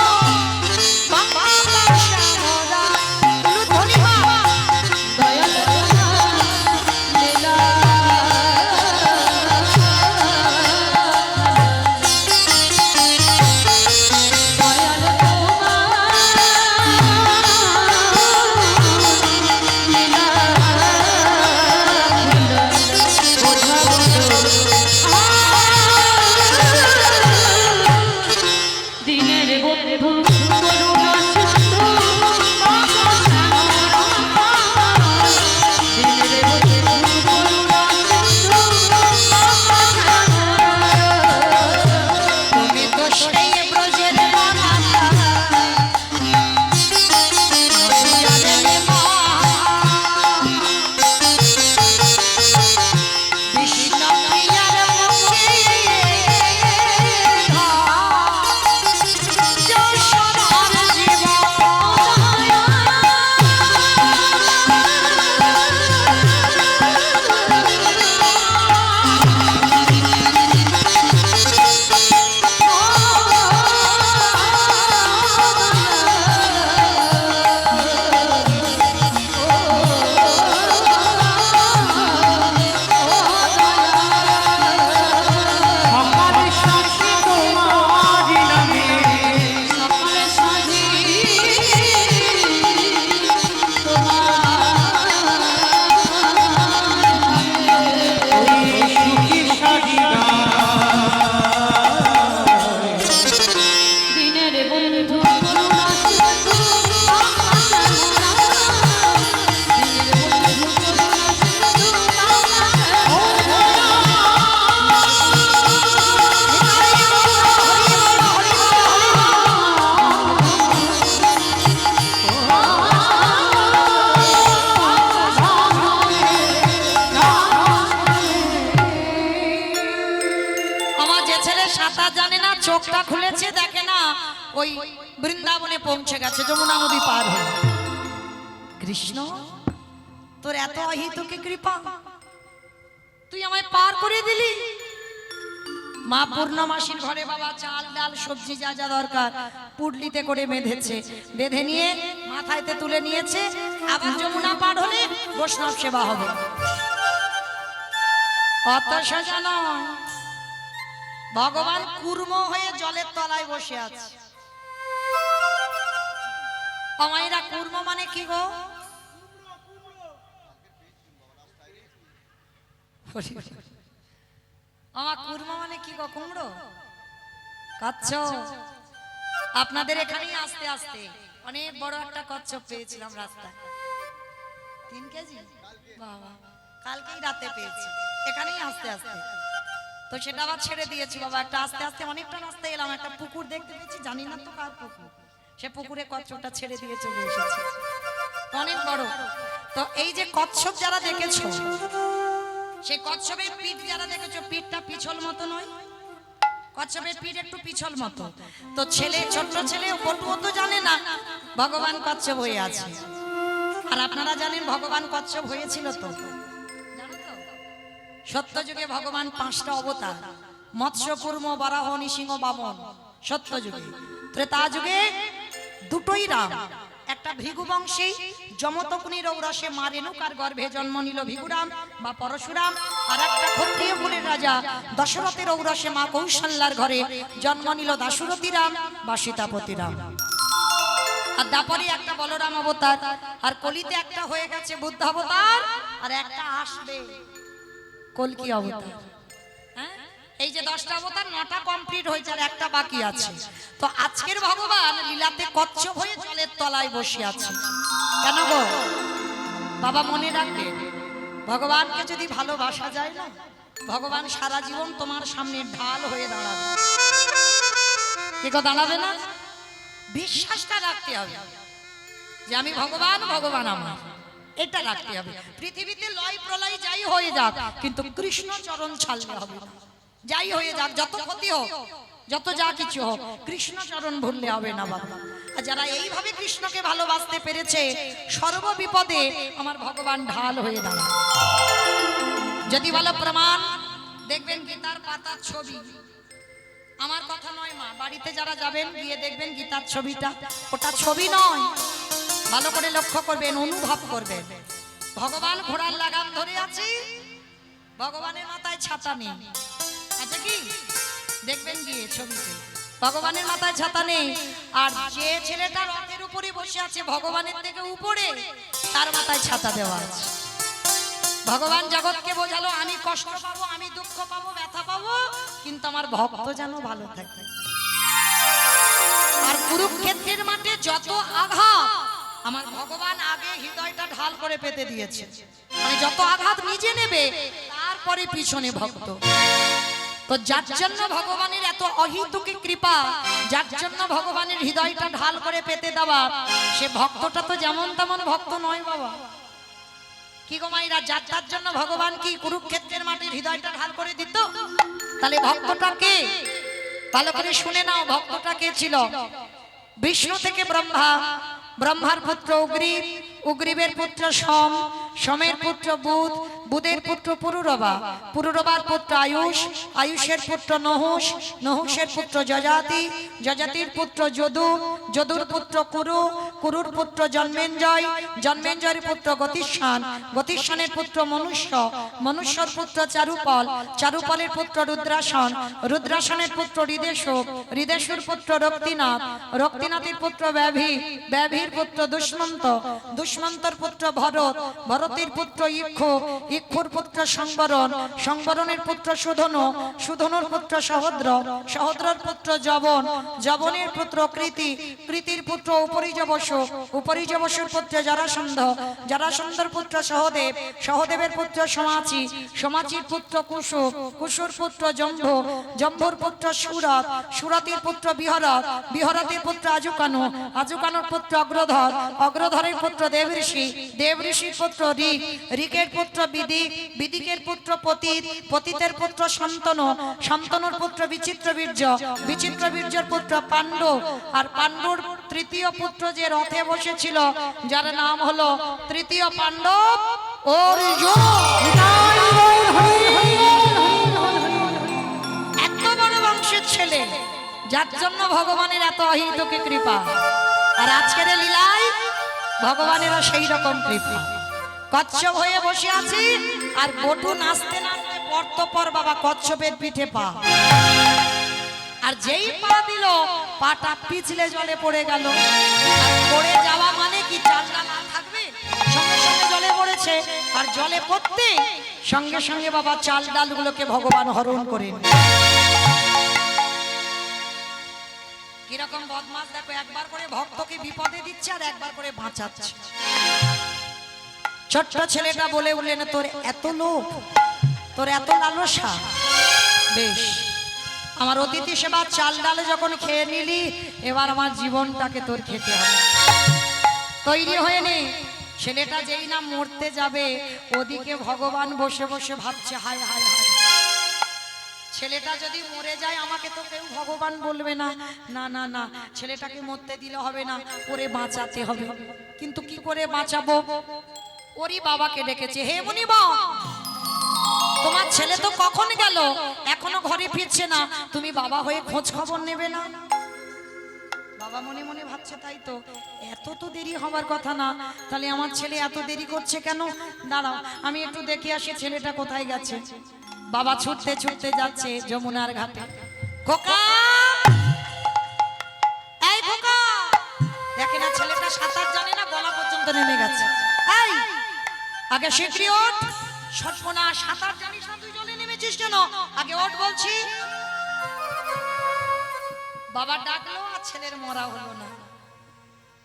চোখটা খুলেছে দেখে না ওই বৃন্দাবনে পৌঁছে গেছে যমুনা নদী পার হয়ে কৃষ্ণ তোর এত অহিতকে কৃপা তুই আমায় পার করে দিলি মা পূর্ণমাসীর ঘরে বাবা চাল ডাল সবজি যা যা দরকার পুডলিতে করে বেঁধেছে বেঁধে নিয়ে মাথায়তে তুলে নিয়েছে আবার যমুনা পার হলে বৈষ্ণব সেবা হবে অত সোজা নয় ভগবান কুর্ম হয়ে জলের তলায় বসে আছে আমায়রা কুর্ম মানে কি গো আমার কুর্ম মানে কি গো কুমড়ো কচ্ছপ আপনাদের এখানেই আস্তে আস্তে অনেক বড় একটা কচ্ছপ পেয়েছিলাম রাস্তায় 3 কেজি বাবা কালকেই রাতে পেয়েছি এখানেই আস্তে আস্তে তো সেটা আবার ছেড়ে দিয়েছি বাবা একটা আস্তে আস্তে অনেকটা রাস্তা এলাম একটা পুকুর দেখতে পেয়েছি জানি না তো কার পুকুর সে পুকুরে কচ্ছপটা ছেড়ে দিয়ে চলে এসেছে অনেক বড় তো এই যে কচ্ছপ যারা দেখেছো সেই কচ্ছপের পিঠ যারা দেখেছো পিঠটা পিছল মতো নয় কচ্ছপের পিঠ একটু পিছল মতো তো ছেলে ছোট ছেলে বটুও তো জানে না ভগবান কচ্ছপ হয়ে আছে আর আপনারা জানেন ভগবান কচ্ছপ হয়েছিল তো সত্য যুগে ভগবান 5টা অবতার মৎস্য কুর্ম বরাহ নৃসিংহ বামন সত্য যুগে ত্রেতা যুগে দুটোই রাম একটা ভৃগু বংশী যমতকুনির ঔরসে মা রেণুকার গর্ভে জন্ম নিল ভৃগুরাম বা পরশুরাম আর একটা ক্ষত্রিয় কুলের রাজা দশরথের ঔরসে মা কৌশল্যার ঘরে জন্ম নিল দাশরথী রাম বা সীতাপতি রাম আর দাপরে একটা বলরাম অবতার আর কলিতে একটা হয়ে গেছে বুদ্ধ অবতার আর একটা আসবে কলকি অবতার হ্যাঁ এই যে 10টা অবতার 9টা কমপ্লিট হয়েছে আর একটা বাকি আছে তো আজকের ভগবান লীলাতে কচ্ছপ হয়ে জলের তলায় বসে আছে কেন গো বাবা মনে রাখবেন ভগবানকে যদি ভালোবাসা যায় না ভগবান সারা জীবন তোমার সামনে ঢাল হয়ে দাঁড়াবে কি গো দাঁড়াবে না বিশ্বাসটা রাখতে হবে যে আমি ভগবান ভগবান আমার এটা রাখতে হবে। পৃথিবীতে লয় প্রলয় যাই হয়ে যাক, কিন্তু কৃষ্ণ চরণ ছাড়লে হবে না। যাই হয়ে যাক, যত ক্ষতি হোক, যত যা কিছু হোক, কৃষ্ণ চরণ ভুললে হবে না বাবা। আর যারা এইভাবে কৃষ্ণকে ভালোবাসতে পেরেছে, সর্ব বিপদে আমার ভগবান ঢাল হয়ে দাঁড়ায়। যদি ভালো প্রমাণ দেখবেন গীতার পাতার ছবি, আমার কথা নয় মা, বাড়িতে যারা যাবেন গিয়ে দেখবেন গীতার ছবিটা, ওটা ছবি নয়, ভালো করে লক্ষ্য করবেন, অনুভব করবেন। ভগবান ঘোড়ার লাগাম ধরে আছে, ভগবানের মাথায় ছাতা নেই, আছে কি? দেখবেন গিয়ে ছবিতে, ভগবানের মাথায় ছাতা নেই। আর যে ছেলেটা রথের উপরে বসে আছে ভগবানের থেকে উপরে, তার মাথায় ছাতা দেওয়া আছে। ভগবান জগৎকে বোঝালো, আমি কষ্ট পাবো, আমি দুঃখ পাবো, ব্যথা পাবো, কিন্তু আমার ভক্ত যেন ভালো থাকে। আর কুরুক্ষেত্রের মাঠে যত আঘাত, আমার ভগবান আগে হৃদয়টা ঢাল করে পেতে দিয়েছে। মানে যত আঘাত নিজে নেবে, তারপরে পিছনে ভক্ত। তো যার জন্য ভগবানের এত অহিতুকি কৃপা, যার জন্য ভগবানের হৃদয়টা ঢাল করে পেতে দেওয়া, সে ভক্তটা তো যেমন তেমন ভক্ত নয় বাবা। কি গো মাইরা, যার তার জন্য ভগবান কি কুরুক্ষেত্রের মাঠে হৃদয়টা ঢাল করে দিত? তাহলে ভক্তটা কে? ভালো করে শুনে নাও, ভক্তটা কে ছিল? বিষ্ণু থেকে ব্রহ্মা, ব্রহ্মার পুত্র উগ্রীব, উগ্রীবের পুত্র সোম, সোমের পুত্র বুধ, বুধের পুত্র পুরুরবা, পুরুরবার পুত্র আয়ুষ, আয়ুষের পুত্র নহুষ, নহুষের পুত্র যজাতি, যজাতির পুত্র যদু, যদুর পুত্র কুরু, কুরুর পুত্র জন্মেঞ্জয়, জন্মেঞ্জয়ের পুত্র গতিষ্ঠান, গতিষ্ঠানের পুত্র মনুষ্য, মনুষ্যর পুত্র চারুপল, চারুপলের পুত্র রুদ্রাসন, রুদ্রাসনের পুত্র হৃদেশু, হৃদেশুর পুত্র রক্তিনাথ, রক্তিনাথের পুত্র ব্যাভি, ব্যাভির পুত্র দুষ্মন্ত, দুষ্মন্তর পুত্র ভরত, ভরতের পুত্র ইক্ষু, ইক্ষুর পুত্র সংবরণ, সংবরণের পুত্র সুধনু, সুধনুর পুত্র সহদ্র, সহদ্রর পুত্র জবন, জবনের পুত্র কৃতি, কৃতির পুত্র উপরিজবসু, উপরিজবসুর পুত্র জরাসন্ধ, জরাসন্ধর পুত্র সহদেব, সহদেবের পুত্র সমাচি, সমাচির পুত্র কুশু, কুশুর পুত্র জম্ভ, জম্ভুর পুত্র সুরত, সুরতির পুত্র বিহরত, বিহরতের পুত্র আজুকানু, আজুকানুর পুত্র অগ্রধর, অগ্রধরের পুত্র দেবঋষি, দেবঋষির পুত্র ঋক, ঋকের পুত্র বিদিক, বিদিকের পুত্র পতিত, পতিতের পুত্র শান্তনু, শান্তনুর পুত্র বিচিত্রবীর্য, বিচিত্রবীর্যের পুত্র পাণ্ডু, আর পাণ্ডুর তৃতীয় পুত্র যে রথে বসেছিল, যার নাম হলো তৃতীয় পাণ্ডব অর্জুন। এত বড় বংশের ছেলে, যার জন্য ভগবানের এত অহিতুকি কৃপা। আর আজকের লীলায় ভগবানেরও সেই রকম কৃপা। কচ্ছপ হয়ে বসে আছি, আর বটু নাচতে নাচতে পরতপর বাবা কচ্ছপের পিঠে পা। আর যেই পা দিল, পাটা পিছলে জলে পড়ে গেল। আর পড়ে যাওয়া মানে কি, চালটা না থাকবে, সঙ্গে সঙ্গে জলে পড়েছে। আর জলে পড়তে সঙ্গে সঙ্গে বাবা চাল ডালগুলোকে ভগবান হরণ করে নিল। কিরকম বদমাস দেখো, একবার করে ভক্তকে বিপদে দিচ্ছে, আর একবার করে বাঁচাচ্ছে। ছোট্ট ছেলেটা বলে উঠলেন, তোর এত লোভ, তোর এত লালসা, বেশ আমার অতিথি সেবা চাল ডালে যখন খেয়ে নিলি, এবার আমার জীবনটাকে তোর খেতে হবে, তৈরি হয়ে নে। ছেলেটা যেই না মরতে যাবে, ওদিকে ভগবান বসে বসে ভাবছে, হায় হায় হায়, ছেলেটা যদি মরে যায় আমাকে তো কেউ ভগবান বলবে না, না না না, ছেলেটাকে মরতে দিলে হবে না, ওরে বাঁচাতে হবে। কিন্তু কি করে বাঁচাবো? ওরই বাবাকে ডেকেছে, হে মুনিবা, তোমার ছেলে তো কখন গেল, এখনো ঘরে ফিরছে না, তুমি বাবা হয়ে খোঁজ খবর নেবে না? বাবা মনে মনে ভাবছে, তাই তো, এত তো দেরি হবার কথা না, তাহলে আমার ছেলে এত দেরি করছে কেন? দাঁড়াও, আমি একটু দেখে আসি ছেলেটা কোথায় গেছে। বাবা ছুটতে ছুটতে যাচ্ছে যমুনার ঘাটে। খোকা, এই খোকা, দেখে না ছেলেটা সাঁতার জানে না, গলা পর্যন্ত নেমে গেছে। এই আগে শিগগিরই ওঠ, সর্বনাশ, সাঁতার জানিস না তুই, জলে নেমেছিস কেন? আগে ওঠ বলছি। বাবা ডাকলো, আর ছেলের মরা হলো না,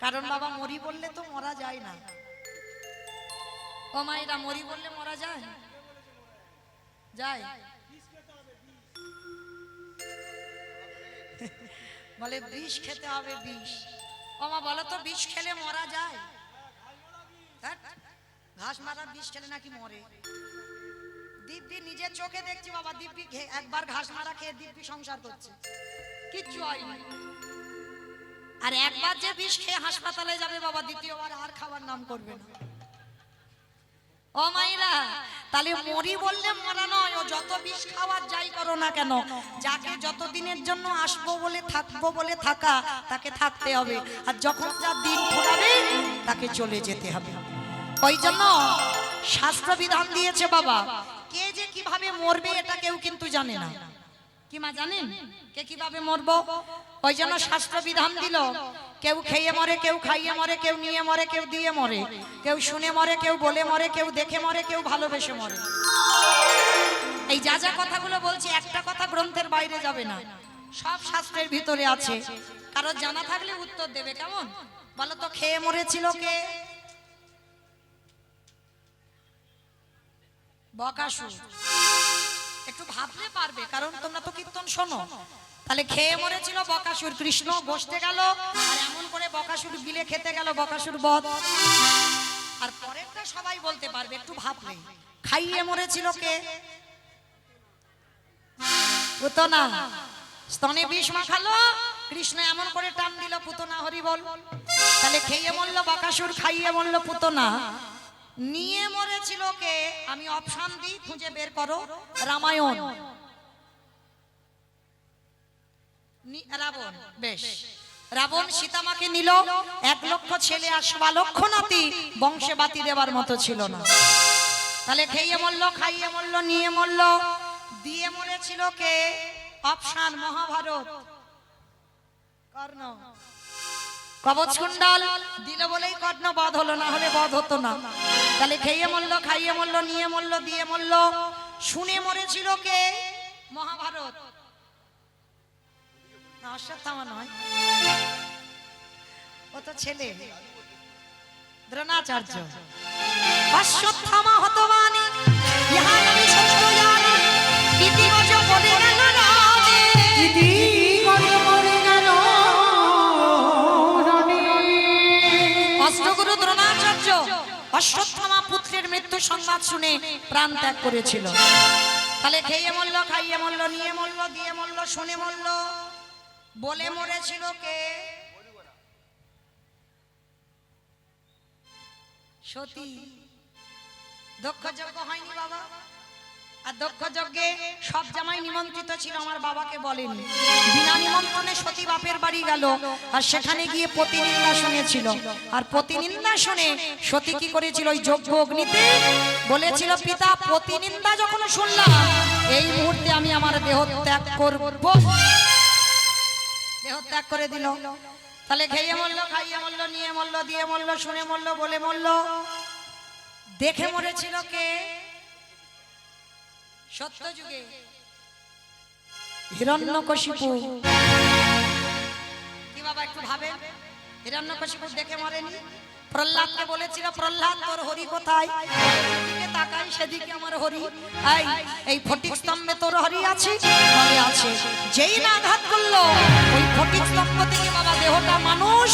কারণ বাবা মরি বললে তো মরা যায় না। ও মায়েরা, মরি বললে মরা যায়? যায়? বলে বিষ খেতে হবে, বিষ। ও মা বলো তো, বিষ খেলে মরা যায়? ঘাস মারার বিষ খেলে নাকি মরে। দিব্যি নিজের চোখে দেখছি বাবা, দিব্যি একবার ঘাস মারা খেয়ে দিব্যি সংসার করছে, কিচ্ছু হয়নি। আর একবার যে বিষ খেয়ে হাসপাতালে যাবে বাবা, দ্বিতীয়বার আর খাবার নাম করবে না। ও মাইরা, তাহলে মরি বললে মরা নয়, ও যত বিষ খাওয়ার যাই করো না কেন, যাকে যত দিনের জন্য আসবো বলে থাকবো বলে থাকা, তাকে থাকতে হবে। আর যখন যা দিন ফুরাবে তাকে চলে যেতে হবে। ওই জন্য শাস্ত্র বিধান দিয়েছে বাবা, কে যে কিভাবে মরবে এটা কেউ কিন্তু জানে না। কি মা জানেন কে কিভাবে মরবো? ওই জন্য শাস্ত্র বিধান দিল, কেউ খেয়ে মরে, কেউ খাইয়ে মরে, কেউ নিয়ে মরে, কেউ দিয়ে মরে, কেউ শুনে মরে, কেউ বলে মরে, কেউ দেখে মরে, কেউ ভালোবেসে মরে। এই যা যা কথাগুলো বলছি একটা কথা গ্রন্থের বাইরে যাবে না, সব শাস্ত্রের ভিতরে আছে। কারো জানা থাকলে উত্তর দেবে। কেমন বলো তো, খেয়ে মরেছিল কে? বকাসুর। একটু ভাবলে পারবে, কারণ তোমরা তো কীর্তন শোনো। তাহলে খেয়ে মরেছিল বকাসুর। কৃষ্ণ বসতে গেল আর এমন করে বকাসুর গিলে খেতে গেল, বকাসুর বধ। আর পরেরটা সবাই বলতে পারবে, একটু ভাবলে। খাইয়ে মরেছিল কে? পুতনা। স্তনে বিষ মাখালো, কৃষ্ণ এমন করে টান দিল, পুতনা হরি বল। তাহলে খেয়ে মরল বকাসুর, খাইয়ে মরল পুতনা। নিয়ে মরেছিল কে? আমি অপশন দিই, খুঁজে বের করো। রামায়ণ। রাবণ। বেশ, রাবণ সীতামাকে নিল, 1 লক্ষ ছেলে আর 1.25 লক্ষ নাতি, বংশে বাতি দেবার মতো ছিল না। তাহলে খেয়ে মরল, খাইয়ে মরল, নিয়ে মরল। দিয়ে মরেছিল কে? অপশন মহাভারত। কর্ণ। কবচ কুণ্ডল দিল বলেই কর্ণ বধ হলো, না হলে বধ হতো না। তাহলে খেয়ে মরল, খাইয়ে মরল, নিয়ে মরল, দিয়ে মরল। শুনে মরেছিল কে? মহাভারত। না, অশ্বত্থামা নয়, ও তো ছেলে, দ্রোণাচার্য। অশ্বত্থামা হতবানি ইহা আমি সত্য জানি, ইতিবচ বলে গেল রামে। অষ্টগুরু দ্রোণাচার্য অশ্বত্থামা পুত্রের মৃত্যু সংবাদ শুনে প্রাণ ত্যাগ করেছিল। তাহলে খেয়ে মরল, খাইয়ে মরল, নিয়ে মরল, দিয়ে মরল, শুনে মরল। বলে মরেছিল কে? সতী। দক্ষ যজ্ঞ হয়নি বাবা, আর দক্ষ যজ্ঞে সব জামাই নিমন্ত্রিত ছিল, আমার বাবাকে বলেনি। বিনা নিমন্ত্রণে সতী বাপের বাড়ি গেল, আর সেখানে গিয়ে প্রতিনিন্দা শুনেছিল। আর প্রতিনিন্দা শুনে সতী কি করেছিল? ওই যজ্ঞ অগ্নিতে বলেছিল, পিতা প্রতিনিন্দা যখন শুনলাম, এই মুহূর্তে আমি আমার দেহ ত্যাগ করব। দেহ ত্যাগ করে দিল। তাহলে খেয়ে মরল, খাইয়ে মরল, নিয়ে মরল, দিয়ে মরল, শুনে মরল, বলে মরল। দেখে মরেছিল কে? সত্য যুগে হিরণ্যকশিপু। কি বাবা একটু ভাবে, হিরণ্যকশিপু দেখে মরেনি? প্রহ্লাদকে বলেছিল, প্রহ্লাদ তোর হরি কোথায়? যেদিকে তাকাই সেদিকে আমার হরি। এই ফটিক স্তম্ভে তোর হরি আছে? বলে আছে। যেই না আঘাত করলো, ওই ফটিক স্তম্ভ থেকে বাবা দেহটা মানুষ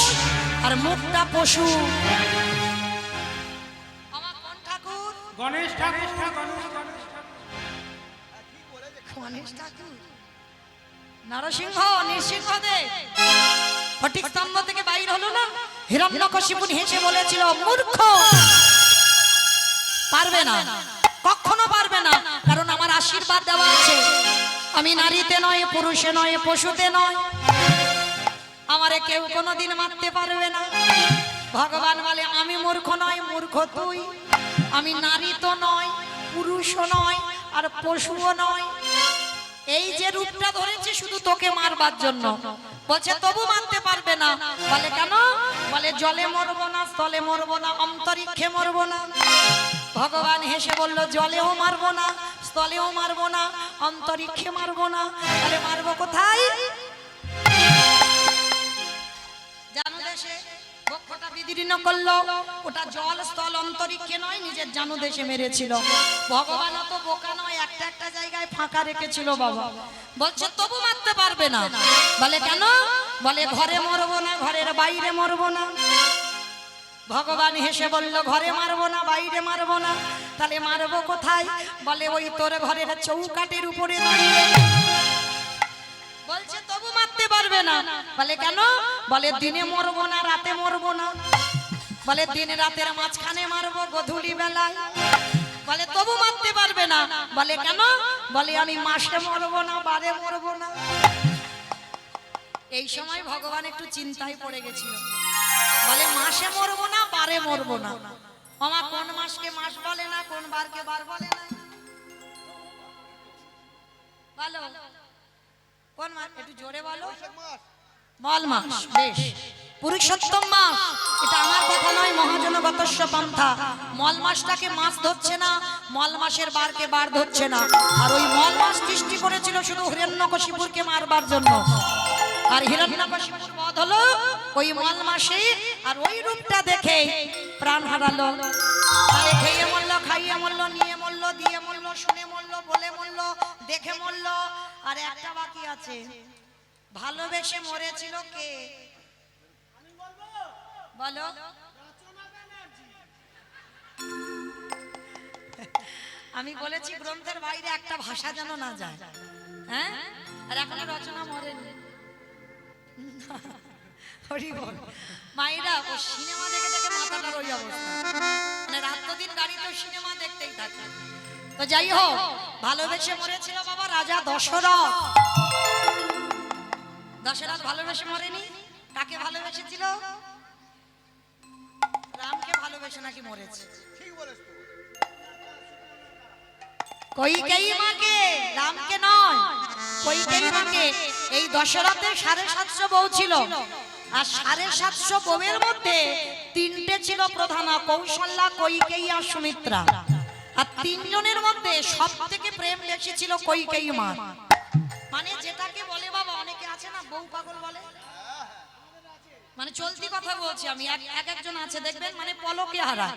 আর মুখটা পশু। আমার কোন ঠাকুর? গণেশ ঠাকুর। গণেশ ঠাকুর, নরসিংহ, নৃসিংহদেব। ফটিক স্তম্ভ থেকে বাইর হলো না, হিরণ্যকশিপু হেসে বলেছিল, মূর্খ, পারবে না, কখনো পারবে না। কারণ আমার আশীর্বাদ দেওয়া আছে, আমি নারীতে নয়, পুরুষে নয়, পশুতে নয়, আমারে কেউ কোনোদিন মারতে পারবে না। ভগবান বলে, আমি মূর্খ নয়, মূর্খ তুই। আমি নারী তো নয়, পুরুষও নয়, আর পশুও নয়। এই যে রূপটা ধরেছে শুধু তোকে মারবার জন্য। বলছে তবু মারতে পারবে না। বলে কেন? বলে জলে মরবো না, স্থলে মরবো না, অন্তরিক্ষে মরবো না। ভগবান হেসে বলল, জলেও মারবো না, স্থলেও মারবো না, অন্তরিক্ষে মারবো না। তাহলে মারবো কোথায়? জানো দেশে বক্ষটা বিদীর্ণ করলো, ওটা জল, স্থল, অন্তরিক্ষে নয়, নিজের জানু দেশে মেরেছিল। ভগবান অত বোকা নয়, একটা একটা জায়গায় ফাঁকা রেখেছিল বাবা। বলছে তবু মারতে পারবে না। বলে কেন? বলে ঘরে মরবো না, ঘরের বাইরে মরবো না। ভগবান হেসে বলল, ঘরে মারবো না, বাইরে মারবো না, তাহলে মারবো কোথায়? বলে ওই তোর ঘরের চৌকাটের উপরে দাঁড়িয়ে। বলছে তবু মারতে পারবে না। বলে কেন? বলে দিনে মরবো না, রাতে মরবো না। বলে দিন রাতের মাঝখানে মারবো, গধূলি বেলায়। বলে তবু মারতে পারবে না। বলে কেন? বলে আমি মাসে মরবো না, বারে মরবো না। এই সময় ভগবান একটু চিন্তায় পড়ে গেছিল। বলে মাসে মরবো না, বারে মরবো না। আমা কোন মাসকে মাস বলে না, কোন বারকে বার বলে না। বলো কোন মাস? একটু জোরে বলো। বৈশাখ মাস। মল মাস। বেশ, পুরুষোত্তম মাস। এটা আমার কথা নয়, মহাজনগতস্য পন্থা। মল মাসটাকে মাস ধরছে না, মল মাসের বারকে বার ধরছে না। আর ওই মল মাস সৃষ্টি করেছিল শুধু হিরণ্যকশিপুরকে মারবার জন্য। আর হিরণ্যকশিপুর বধ হলো ওই মল মাসে। আর ওই রূপটা দেখে প্রাণ হারালো। তাহলে খেয়ে মরলো, খাইয়ে মরলো, নিয়ে মরলো, দিয়ে মরলো, শুনে মরলো, বলে মরলো, দেখে মরলো। আর একটা বাকি আছে, ভালোবেসে মরেছিল কে? বলো। আমি বলেছি গ্রন্থের বাইরে একটা ভাষা যেন না যায়। হ্যাঁ, আর এখনো রচনা মরেনি। হরি বল। মায়েরা ও সিনেমা দেখে দেখে মাথাটার ওই অবস্থা, মানে রাত্রদিন গাড়িতে সিনেমা দেখতেই থাকে। তো যাই হোক, ভালোবেসে মরেছিল বাবা রাজা দশরথ। দশরথ ভালোবেসে মরেনি। কাকে ভালোবেসেছিল? রামকে ভালোবেসে নাকি মরেছে। ঠিক বলেছ তো। কইকেয়ী মাকে, রামকে নয়, কইকেয়ী মাকে। এই দশরথের 750 বউ ছিল। আর 750 বউয়ের মধ্যে 3টে ছিল প্রধান, কৌশল্যা, কইকেয়ী আর সুমিত্রা। আর 3 জনের মধ্যে সব থেকে প্রেম বেশি ছিল কইকেয়ী মা। মানে যেটাকে বলে বাবা, অনেকে আছে না বউ পাগল বলে, মানে চলতি কথা বলছি আমি। এক একজন আছে দেখবেন, মানে পলকে হারা,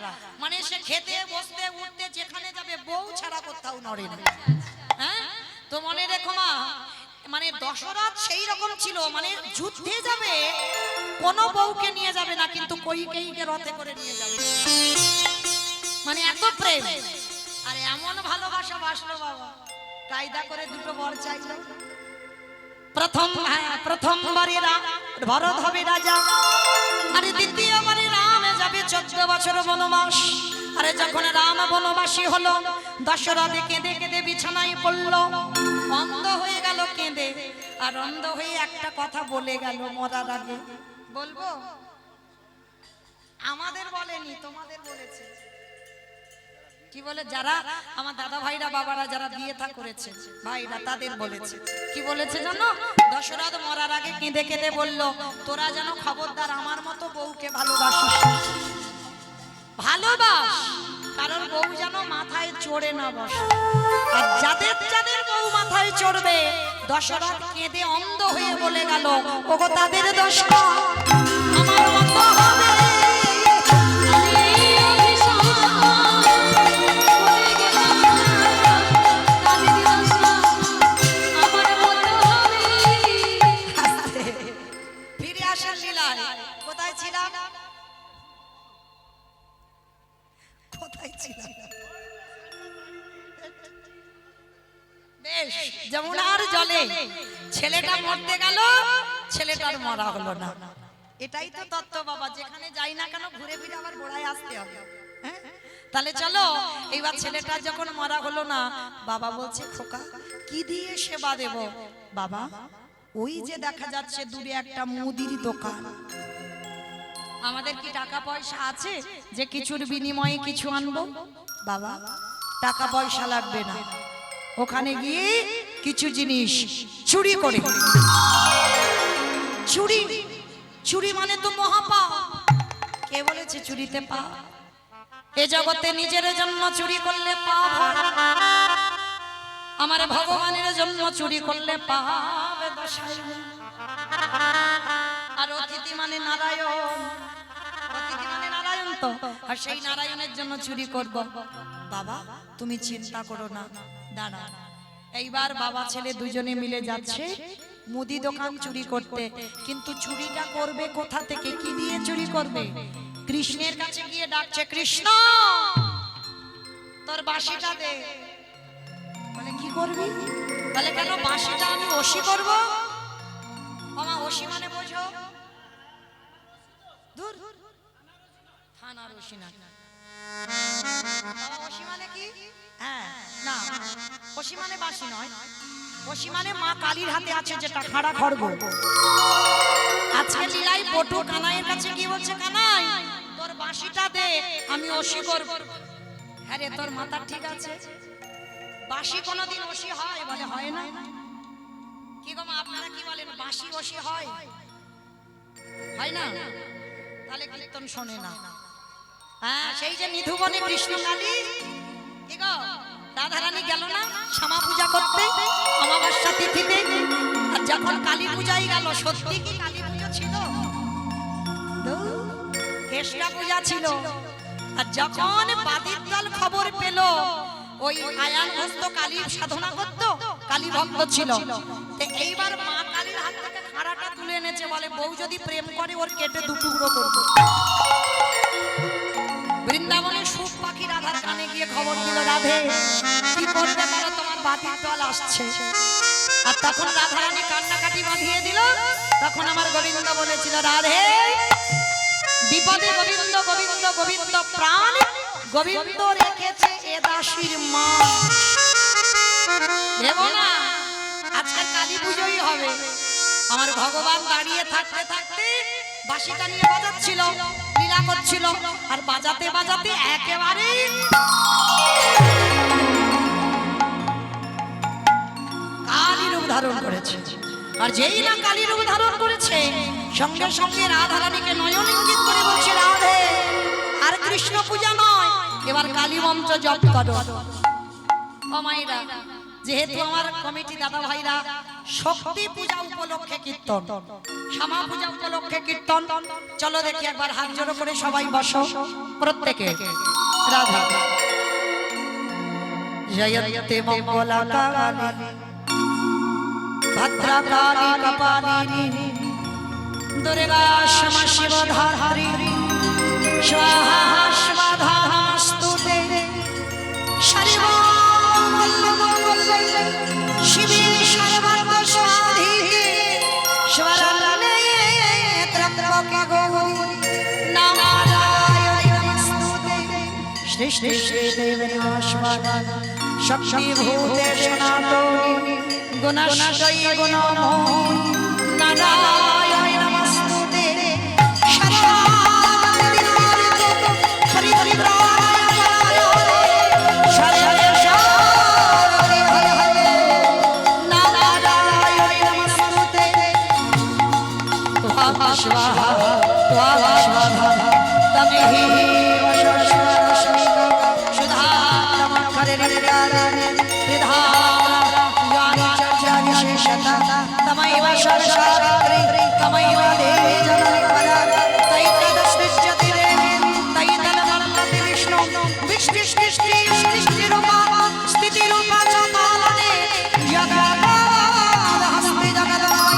মানে সে খেতে বসতে উঠতে যেখানে যাবে বউ ছাড়া কোথাও নড়ে না। হ্যাঁ, তো মনে রেখো মা, মানে দশরথ সেই রকম ছিল, মানে যুদ্ধে যাবে কোনো বউকে নিয়ে যাবে না, কিন্তু কইকেয়ীকে রথে করে নিয়ে যাবে। মানে এত প্রেম আর এমন ভালোবাসা বাসলো বাবা, কায়দা করে 2টো বর চাইলো। প্রথমবারে ভরত হবে রাজা, আর দ্বিতীয়বারে রাম যাবে 14 বছর বনবাস। আরে যখন রাম বনবাসী হলো, দশরথ কেঁদে কেঁদে বিছানায় পড়লো, অন্ধ হয়ে গেল কেঁদে। আর অন্ধ হয়ে একটা কথা বলে গেল মরার আগে। বলবো? আমাদের বলেনি, তোমাদের বলেছে। কি বলে? যারা আমার দাদা ভাইরা বাবারা যারা বিয়ে থা করেছে ভাইরা, তাদের বলেছে। কি বলেছে জানো? দশরথ মরার আগে কেঁদে কেঁদে বলল, তোরা যেন খবরদার আমার মতো বউকে ভালোবাসিস, ভালোবাস, কারণ বউ যেন মাথায় চড়ে না বসে। আর যাদের যাদের বউ মাথায় চড়বে, দশরথ কেঁদে অন্ধ হয়ে বলে গেল, ওগো তাদের দোষ না, আমার মতো হবে। যমুনার জলে ছেলেটা মরতে গেল, ছেলেটার মরা হলো না। এটাই তো তত্ত্ব বাবা, যেখানে যাই না কেন ঘুরে ফিরে আবার গোড়ায় আসতে হবে। হ্যাঁ, তাহলে চলো এইবার ছেলেটা যখন মরা হলো না, বাবা বলছে খোকা কি দিয়ে সেবা দেব? বাবা ওই যে দেখা যাচ্ছে দূরে একটা মুদির দোকান, আমাদের কি টাকা পয়সা আছে যে কিছুর বিনিময়ে কিছু আনবো? বাবা টাকা পয়সা লাগবে না, ওখানে গিয়ে কিছু জিনিস চুরি করে। চুরি, চুরি মানে তো মহাপাপ। কে বলেছে চুরিতে পাপ? এ জগতে নিজের জন্য চুরি করলে পাপ হয়, আমার ভগবানের জন্য চুরি করলে পাপ দশায়। আর অতিথি মানে নারায়ণ, অতিথি মানে নারায়ণ তো, আর সেই নারায়ণের জন্য চুরি করব। বাবা তুমি চিন্তা করো না, দাঁড়া। এইবার বাবা ছেলে দুজনে মিলে যাচ্ছে মুদি দোকান চুরি করতে। কিন্তু চুরিটা করবে কোথা থেকে, কি দিয়ে চুরি করবে? কৃষ্ণের কাছে গিয়ে ডাকছে, কৃষ্ণ তোর বাঁশিটা দে। বলে কি করবি? বলে কেন বাঁশিটা আমি ওসি করব? মামা ওসি মানে বোঝো? দূর থানার ওসি না। বাবা ওসি মানে কি? হ্যাঁ না, ওসি মানে বাঁশি নয়, ওসি মানে মা কালীর হাতে আছে যেটা খাড়া খড়গ। আজকে লীলাই পটু কানাইয়ের কাছে গিয়ে বলছে, কানাই তোর বাঁশিটা দে আমি ওসি করব। হ্যাঁ রে তোর মাথা ঠিক আছে? বাঁশি কোনোদিন ওসি হয়? বলে হয় না। কি গো মা আপনারা কি বলেন, বাঁশি ওসি হয়? হয় না? তাহলে কীর্তন শোনে না। হ্যাঁ সেই যে নিধুবনে কৃষ্ণকালী, কি গো রাধারানী গেল না শ্যামা পূজা করতে অমাবস্যা তিথিতে? আর যখন কালী পূজাই গেল, সত্যি কি কালী পূজা ছিল? কৃষ্ণা পূজা ছিল। আর যখন বাদির দল খবর পেল ওই আয়ান হস্ত কালী সাধনা করত, কালী ভক্ত ছিল, তো এইবার মা কালীর হাত থেকে খাড়াটা তুলে এনেছে, বলে বউ যদি প্রেম করে ওর কেটে দুটুকরো করবো। বৃন্দাবনে সুখ পাখি রাধার কানে গিয়ে খবর দিল, রাধে কি করবে তারা, তোমার বাদির দল আসছে। আর তখন রাধারানী কান্নাকাটি বাঁধিয়ে দিল। তখন আমার গোবিন্দ বলেছিল, রাধে বিপদে গোবিন্দ গোবিন্দ গোবিন্দ প্রাণ গোবিন্দ রেখেছে এ দাসীর মা। দেব না, আজকাল কালী পুজোই হবে। আমার ভগবান দাঁড়িয়ে থাকতে থাকতে বাঁশিটা নিয়ে বাজাচ্ছিল, লীলা করছিল, আর বাজাতে বাজাতে একেবারে কালী রূপ ধারণ করেছে। আর যেই না কালী রূপ ধারণ করেছে, সঙ্গে সঙ্গে রাধারানীকে নয়ন ইঙ্গিত করে বলছে, রাধে আর কৃষ্ণ পূজা নয়, এবার কালী মন্ত্র জপ করো। ও মায়েরা, যেহেতু আমার কমিটি দাদা ভাইরা শক্তি পূজা উপলক্ষে কীর্তন, শ্যামা পূজা উপলক্ষে কীর্তন, চলো দেখি একবার হাত জোড়ো করে সবাই বসো প্রত্যেকে। রাধা জয়তে মঙ্গলা কালী ভদ্রকালী কপালিনী দুর্গা ক্ষমা শিবধাত্রী স্বাহা স্বাধা নমস্তুতে সর্বমঙ্গলে শিবে সর্বার্থ সাধিকে শরণ্যে ত্র্যম্বকে গৌরী নারায়ণী নমস্তুতে শ্রী শ্রী শ্রী দেবী নমস্কার শক্তি ভূতে সনাতনী গুণশ্রী গুণমোহিনী নারায়ণী নমস্তুতে সর্বানন্দ হরি হরি स्वाहा स्वाहा स्वाहा तमेहि सुधा करे विधा यानि चर्चानि शेषता तमैव सर्वशास्त्री तमैव देवी जननी परा तैतदस्मिश्चति देवी तैतदमन्नति विष्णु विष्णुष्टिष्टिरूपा स्थितिरूपा च पालने जगदाद हस्ति जगदमय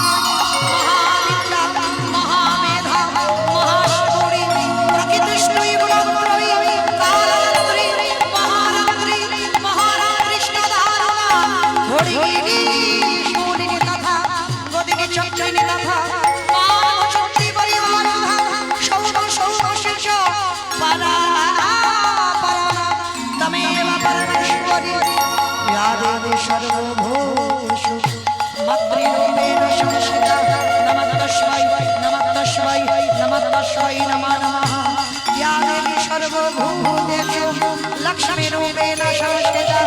सर्वभूषु मातृरूपेण संस्थिता नमस्तस्मै नमस्तस्मै नमस्तस्मै नमो नमः या देवी सर्वभूतेषु लक्ष्मीरूपेण संस्थिता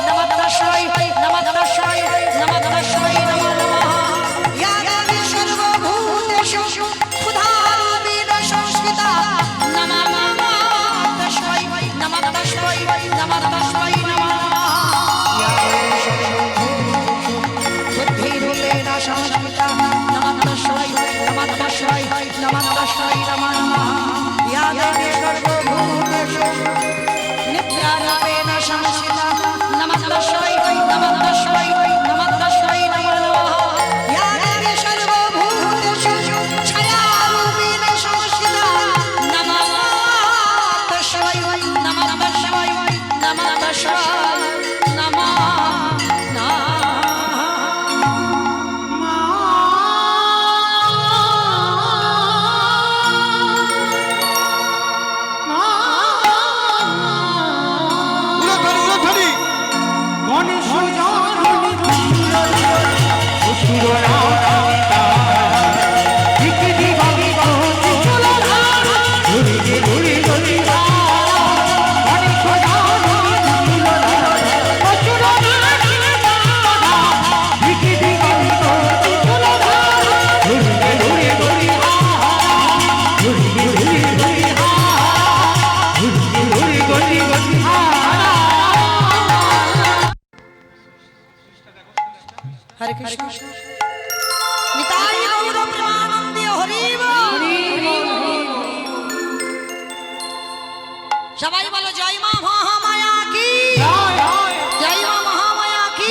नमस्तस्मै नमस्तस्मै नमस्तस्मै नमो नमः या देवी सर्वभूतेषु क्षुधारूपेण संस्थिता नमस्तस्मै नमस्तस्मै नमस्तस्मै नमो नमः संस्कृता नमस्तस्मै नमस्तस्मै नमस्तस्मै नमो नमः या देवी सर्वभूतेषु গণেশ জননী অসুররা দিকে দিগঙ্গে চলে ঘুরে ঘুরে ঘুরে গণেশ জননী অসুররা দিকে দিগঙ্গে চলে ঘুরে ঘুরে ঘুরে হরে কৃষ্ণ নিতাই গৌর প্রেমানন্দে হরি বল। সবাই বলো জয় মা মহামায়া কি, জয় মা মহামায়া কি,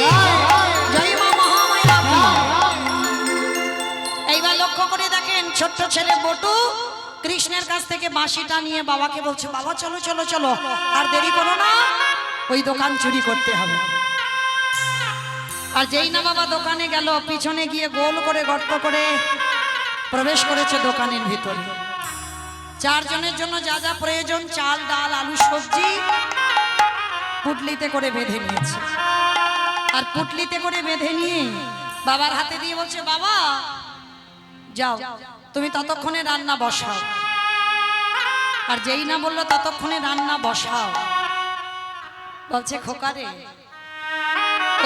জয় মা মহামায়া কি। এইবার লক্ষ্য করে দেখেন ছোট্ট ছেলে বটু কৃষ্ণের কাছ থেকে বাঁশিটা নিয়ে বাবাকে বলছে, বাবা চলো চলো চলো, আর দেরি করো না, ওই দোকান চুরি করতে হবে। আর যেই না বাবা দোকানে গেল, পিছনে গিয়ে গোল করে গর্ত করে প্রবেশ করেছে দোকানের ভিতরে। চারজনের জন্য যা যা প্রয়োজন, চাল ডাল আলু সবজি পুটলিতে করে বেঁধে নিয়েছে। আর পুটলিতে করে বেঁধে নিয়ে বাবার হাতে দিয়ে বলছে, বাবা যাও তুমি ততক্ষণে রান্না বসাও। আর যেই না বললো ততক্ষণে রান্না বসাও, বলছে খোকারে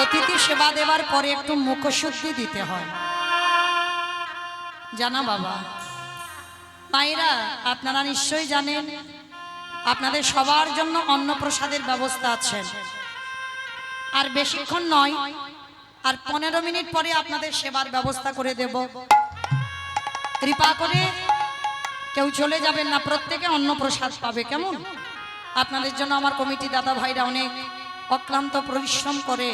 অতিথি সেবা দেওয়ার পরে একটু মুখশুদ্ধি দিতে হয় জানা বাবা। মায়েরা আপনারা নিশ্চয়ই জানেন আপনাদের সবার জন্য অন্নপ্রসাদের ব্যবস্থা আছে। আর বেশিক্ষণ নয়, আর 15 মিনিট পরে আপনাদের সেবার ব্যবস্থা করে দেব। কৃপা করে কেউ চলে যাবেন না, প্রত্যেকে অন্নপ্রসাদ পাবে, কেমন? আপনাদের জন্য আমার কমিটি দাদা ভাইরা অনেক অক্লান্ত পরিশ্রম করে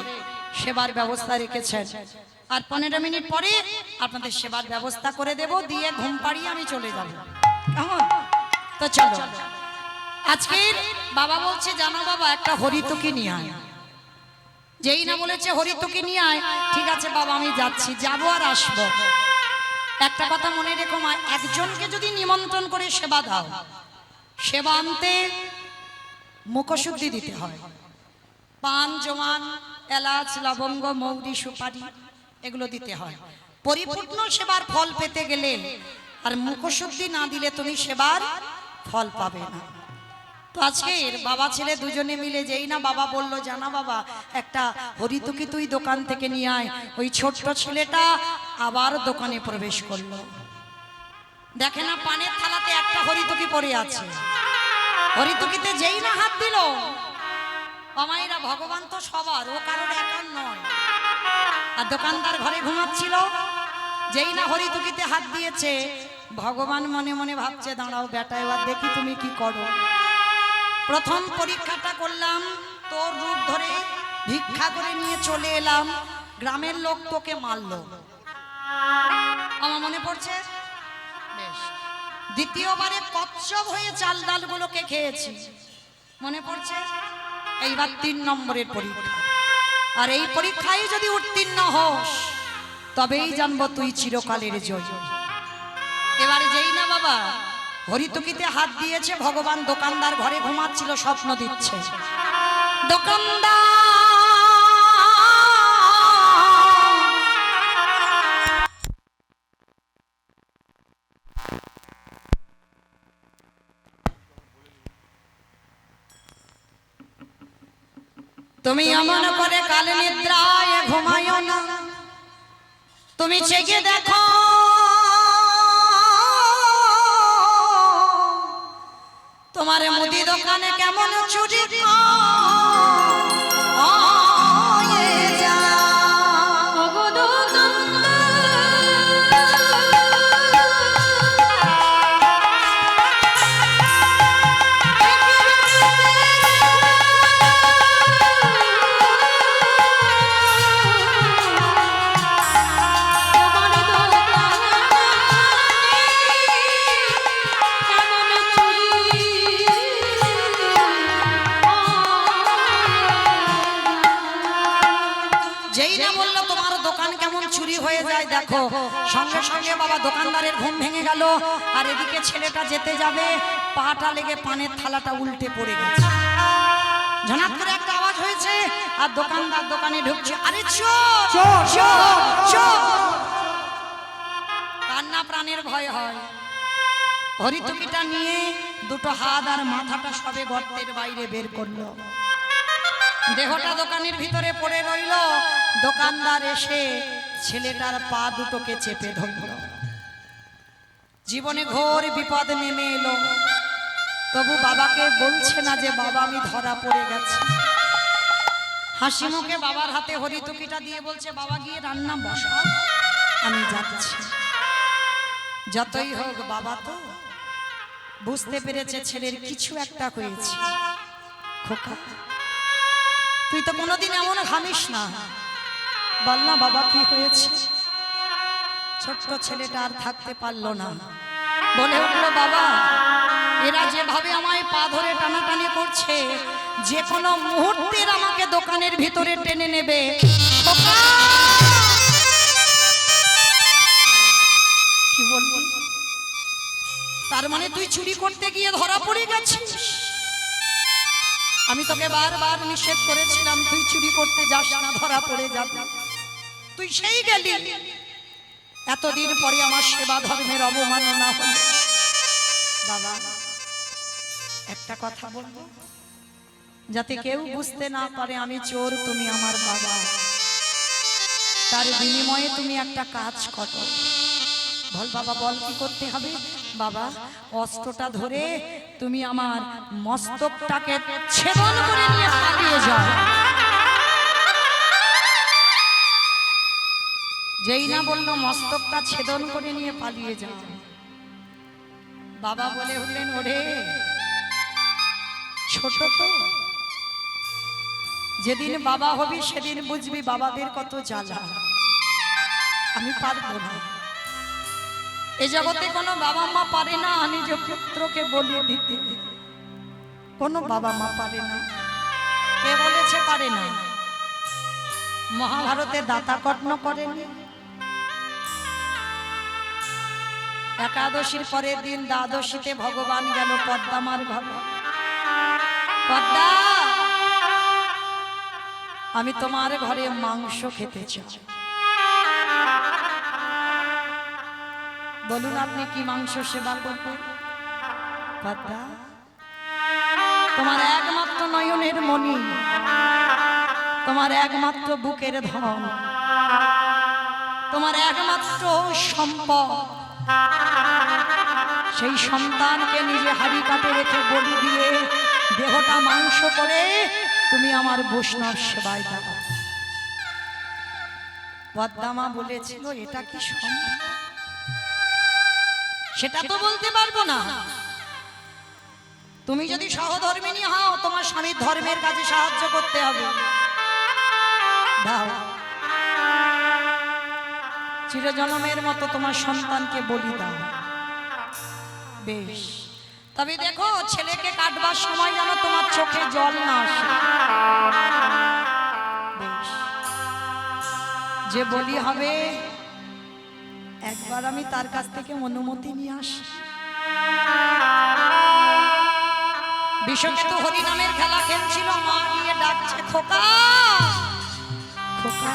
সেবার ব্যবস্থা রেখেছেন। আর 15 মিনিট পরে আপনাদের সেবার ব্যবস্থা করে দেব, দিয়ে ঘুম পাড়িয়ে আমি চলে যাব, কেমন? তো চলো। আজকের বাবা বলছে জানো বাবা একটা হরিতকি নিয়ে আয়। যেই না বলেছে হরিতকি নিয়ে আয়, ঠিক আছে বাবা আমি যাচ্ছি, যাবো আর আসবো। একটা কথা মনে রেখো মা, একজনকে যদি নিমন্ত্রণ করে সেবা দাও, সেবা আনতে মুখশুদ্ধি দিতে হয়। পান জমান এলাচ লবঙ্গ মৌরি সুপারি এগুলো দিতে হয়। পরিপূর্ণ সেবার ফল পেতে গেলে আর মুখশুদ্ধি না দিলে তুমি সেবার ফল পাবে না। তো আজকের বাবা ছেলে দুজনে মিলে যেই না বাবা বলল জানা বাবা একটা হরিতকি তুই দোকান থেকে নিয়ে আয়, ওই ছোট্ট ছেলেটা আবার দোকানে প্রবেশ করলো। দেখে না পানের থালাতে একটা হরিতকি পড়ে আছে, হরিতকিতে যেই না হাত দিল, আমাইরা ভগবান তো সবার, ও কারোর একার নয়। আর দোকানদার ঘরে ঘুমাচ্ছিল, যেই না হরিতকিতে হাত দিয়েছে, ভগবান মনে মনে ভাবছে দাঁড়াও বেটা এবার দেখি তুমি কি করো। প্রথম পরীক্ষাটা করলাম, তোর রূপ ধরে ভিক্ষা করে নিয়ে চলে এলাম, গ্রামের লোক তোকে মারলো, আমার মনে পড়ছে বেশ। দ্বিতীয়বারে কচ্ছপ হয়ে চাল ডালগুলোকে খেয়েছি, মনে পড়ছে। এইবার 3 নম্বরের পরীক্ষা, আর এই পরীক্ষায় যদি উত্তীর্ণ হোস তবেই জানবো তুই চিরকালের জয়। এবারে যেই না বাবা হরিতকিতে হাত দিয়েছে, ভগবান দোকানদার ঘরে ঘুমাচ্ছিল, স্বপ্ন দিচ্ছে। দোকানদার তুমি এমন করে কালে নিদ্রায় ঘুমায়ো না, তুমি জেগে দেখো তোমার মুদি দোকানে কেমন চুরি দেখো সঙ্গে সঙ্গে বাবা দোকানদারের ঘুম ভেঙে গেল। আর এদিকে ছেলেটা যেতে যাবে, পাটা লেগে পানের থালাটা উল্টে পড়ে গেছে। ঝনাত করে একটা আওয়াজ হয়েছে, আর দোকানদার দোকানে ঢুকছে, আরে চোর চোর, চোর চোর। চোর। কান্না প্রাণের ভয় হয়। হরিতকিটা নিয়ে দুটো হাত আর মাথাটা সবে গর্তের বাইরে বের করলো। দেহটা দোকানের ভিতরে পড়ে রইল। দোকানদার এসে ছেলেটার পা দুটোকে চেপে ধরল। জীবনে ঘোর বিপদ নেমে এলো, তবু বাবাকে বলছে না যে বাবা আমি ধরা পড়ে গেছি। হাসি মুখে বাবার হাতে হরিতকিটা দিয়ে বলছে, বাবা গিয়ে রান্না বসাও, আমি যাচ্ছি। যতই হোক বাবা তো বুঝতে পেরেছে ছেলের কিছু একটা হয়েছে। খোকা তুই তো কোনোদিন এমন ঘামিস না, বল না বাবা কি হয়েছে। ছোট্ট ছেলেটা আর থাকতে পারলো না, বলে উঠলো, বাবা এরা যেভাবে আমায় পা ধরে টানাটানি করছে, যে কোনো মুহূর্তের আমাকে দোকানের ভিতরে টেনে নেবে। খোকা! কি বলবি? তার মানে তুই চুরি করতে গিয়ে ধরা পড়ে গেছিস? আমি তোকে বারবার নিষেধ করেছিলাম তুই চুরি করতে যাস না, ধরা পড়ে যাবি। তুই সেই গেলি। এতদিন পরে আমার সেবা ধর্মের অবমাননা হলো। বাবা একটা কথা বলবো, যাতে কেউ বুঝতে না পারে আমি চোর, তুমি আমার বাবা। তার বিনিময়ে তুমি একটা কাজ করো। বল বাবা, বল কি করতে হবে? বাবা অস্ত্রটা ধরে তুমি আমার মস্তকটাকে ছেদন করে নিয়ে পালিয়ে যাও। যেই না বললো মস্তকটা ছেদন করে নিয়ে পালিয়ে যাও, বাবা বলে উঠলেন, ওরে ছোট তো, যেদিন বাবা হবি সেদিন বুঝবি বাবাদের কত জ্বালা। আমি পারবো না। এ জগতে কোনো বাবা মা পারে না নিজ পুত্রকে বলি দিতে, কোনো বাবা মা পারে না। কে বলেছে পারে না? মহাভারতে দাতা কর্ণ করেনি? একাদশীর পরের দিন দ্বাদশীতে ভগবান গেল পদ্মামার ঘরে। পদ্মা, আমি তোমার ঘরে মাংস খেতে চাই। বলুন আপনি কি মাংস সেবা করবেন? পদ্মা, তোমার একমাত্র নয়নের মণি, তোমার একমাত্র বুকের ধন, তোমার একমাত্র সম্পদ, সেই সন্তানকে নিজে হাড়ি কাটে রেখে বলি দিয়ে দেহটা মাংস করে তুমি আমার বৈষ্ণব সেবায় দাও। পদ্মা বলেছিল, এটা কি সম্ভব? সেটা তো বলতে পারবো না। তুমি যদি সহধর্মিনী হও, তোমার স্বামীর ধর্মের কাজে সাহায্য করতে হবে, দাও। চিরজন্মের মতো তোমার সন্তানকে বলি দাও। বেশ, তবে দেখো ছেলেকে কাটবার সময় যেন তোমার চোখে জল না আসে। বেশ, যে বলি হবে একবার আমি তার কাছ থেকে অনুমতি নিয়ে আসি। বিশ্বকেতু হরিনামের খেলা খেলছিল, মা গিয়ে ডাকছে, খোকা খোকা,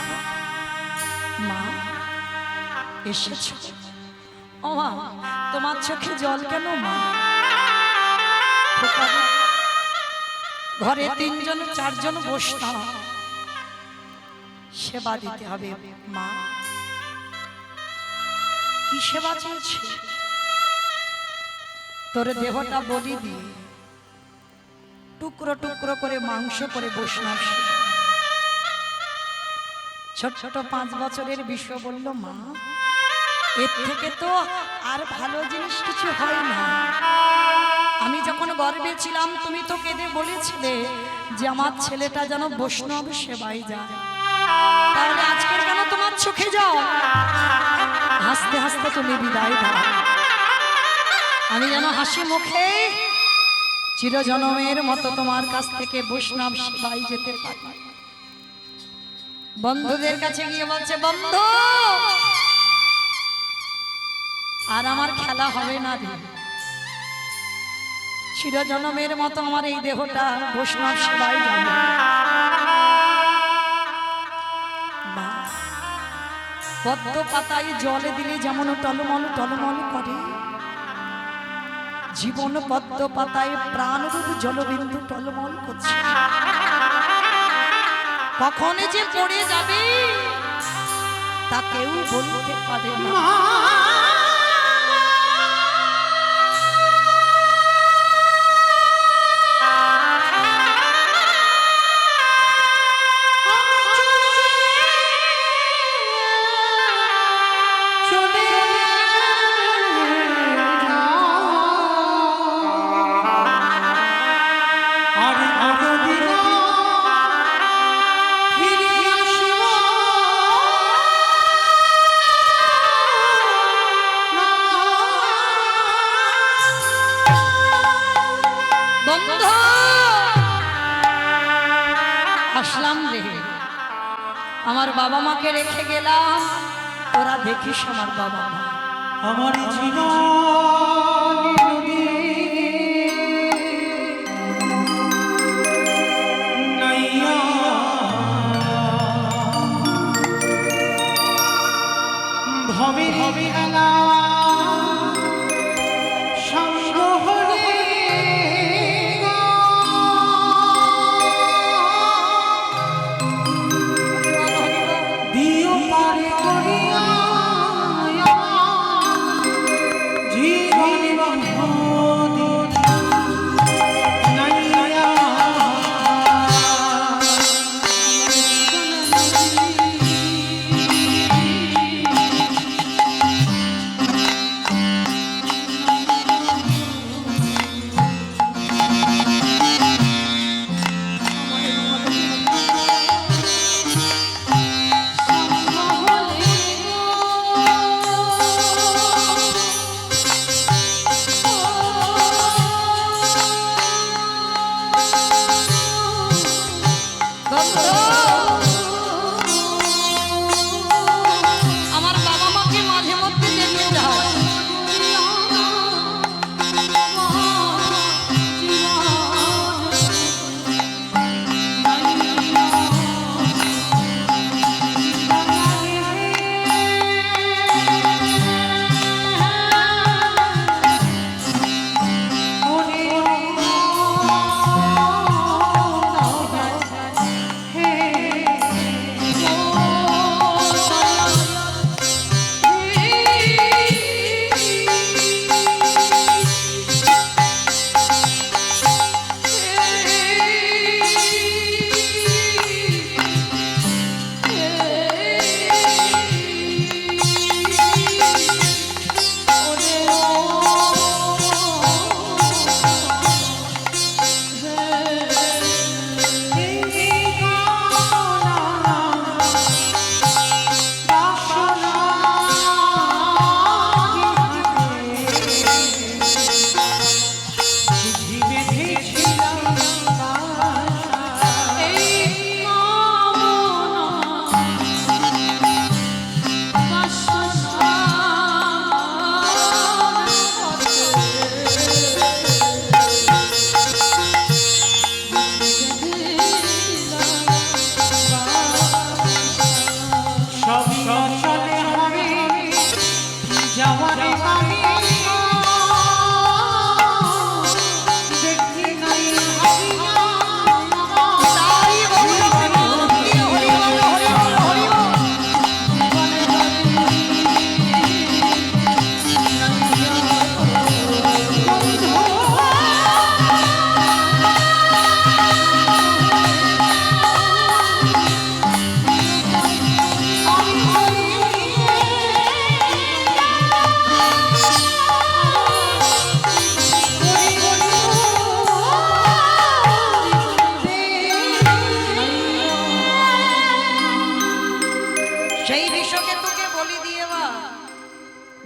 মা এসেছো? ও মা, তোমার চোখে জল কেন মা? খোকা, ঘরে 3 জন 4 জন বৈষ্ণব, সেবা দিতে হবে। মা কি সেবা চলছে? তোর দেহটা বলি দিয়ে টুকরো টুকরো করে মাংস করে বৈষ্ণব সেবা। ছোট ছোট 5 বছরের বিশ্ব বলল, মা এর থেকে তো আর ভালো জিনিস কিছু হয় না। আমি যখন গর্বে ছিলাম তুমি তো কেঁদে বলেছিলে যে আমার ছেলেটা যেন বৈষ্ণব সেবায় যায়, তাহলে আজকের কেন তোমার চোখে যাও? হাসতে হাসতে তুমি বিদায় দাও। আমি যেন হাসি মুখে চিরজনমের মতো তোমার কাছ থেকে বৈষ্ণব সেবায় যেতে পারি। বন্ধুদের কাছে গিয়ে বলছে, বন্ধু আর আমার খেলা হবে না রে, চিরজনমের মতো আমার এই দেহটা বৈষ্ণব সেবায় যাবে। পদ্ম পাতায় জলে দিলে যেমন টলমল টলমল করে, জীবন পদ্ম পাতায় প্রাণরূপ জলবিন্দু টলমল করছে। কখন যে পড়ে যাবে তা কেউ বলতে পারে না। আসলাম রে, আমার বাবা মাকে রেখে গেলাম, তোরা দেখিস আমার বাবা মা। আমার জীবন নাইয়া ভবে ভবে এলা সঙ্গ হলে দিও পারে করিয়া জীবন বন্ধু নাইয়া আমার বাবা মাকে মাঝে মধ্যে দেখে যায়।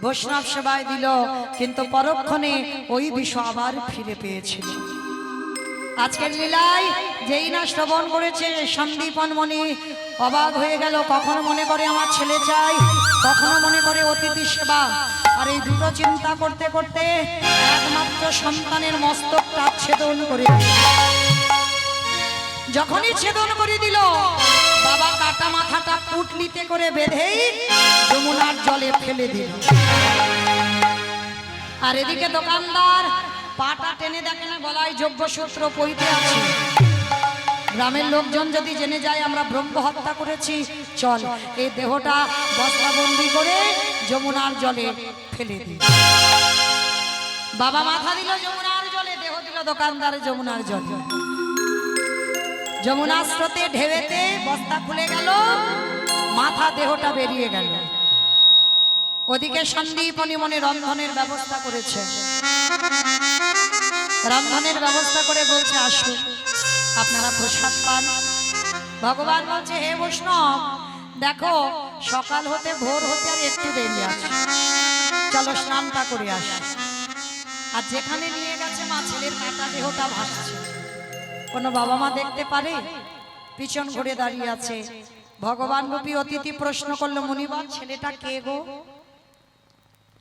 বৈষ্ণব সেবায় দিল, কিন্তু পরক্ষণে ওই বিষ আবার ফিরে পেয়েছিল। আজকের লীলায় যেই না শ্রবণ করেছে সন্দীপন মণি অবাক হয়ে গেল। কখনো মনে করে আমার ছেলে চাই, কখনো মনে করে অতিথি সেবা। আর এই দুটো চিন্তা করতে করতে একমাত্র সন্তানের মস্তকটা ছেদন করে, যখনই ছেদন করে দিল বাবা কাটা মাথাটা পুটলিতে করে বেঁধেই যমুনার জলে ফেলে দিল। আর এদিকে দোকানদার পাটা টেনে দেখে না গলায় যোগ্যসূত্র পইতে আছে। গ্রামের লোকজন যদি জেনে যায় আমরা ব্রহ্ম হত্যা করেছি, চল এই দেহটা বস্তাবন্দি করে যমুনার জলে ফেলে দিই। বাবা মাথা দিল যমুনার জলে, দেহ দিল দোকানদার যমুনার জলে। যমুনার স্রোতে ঢেউতে বস্তা খুলে গেল, মাথা দেহটা বেরিয়ে গেল। ওদিকে সন্দীপনী মনে রন্ধনের ব্যবস্থা করেছে। রন্ধনের ব্যবস্থা করে বলছে আসুন আপনারা প্রসাদ পান। ভগবান বলছে হে বৈষ্ণব দেখো সকাল হতে ভোর হতে আর একটু দেরি আছে, চলো স্নানটা করে আসি। আর যেখানে নিয়ে গেছে মা ছেলের কাটা দেহটা ভাসছে, কোনো বাবা মা দেখতে পারে? পিছন ঘুরে দাঁড়িয়ে আছে। ভগবান রূপী অতিথি প্রশ্ন করলো মুনিবর ছেলেটা কে গো?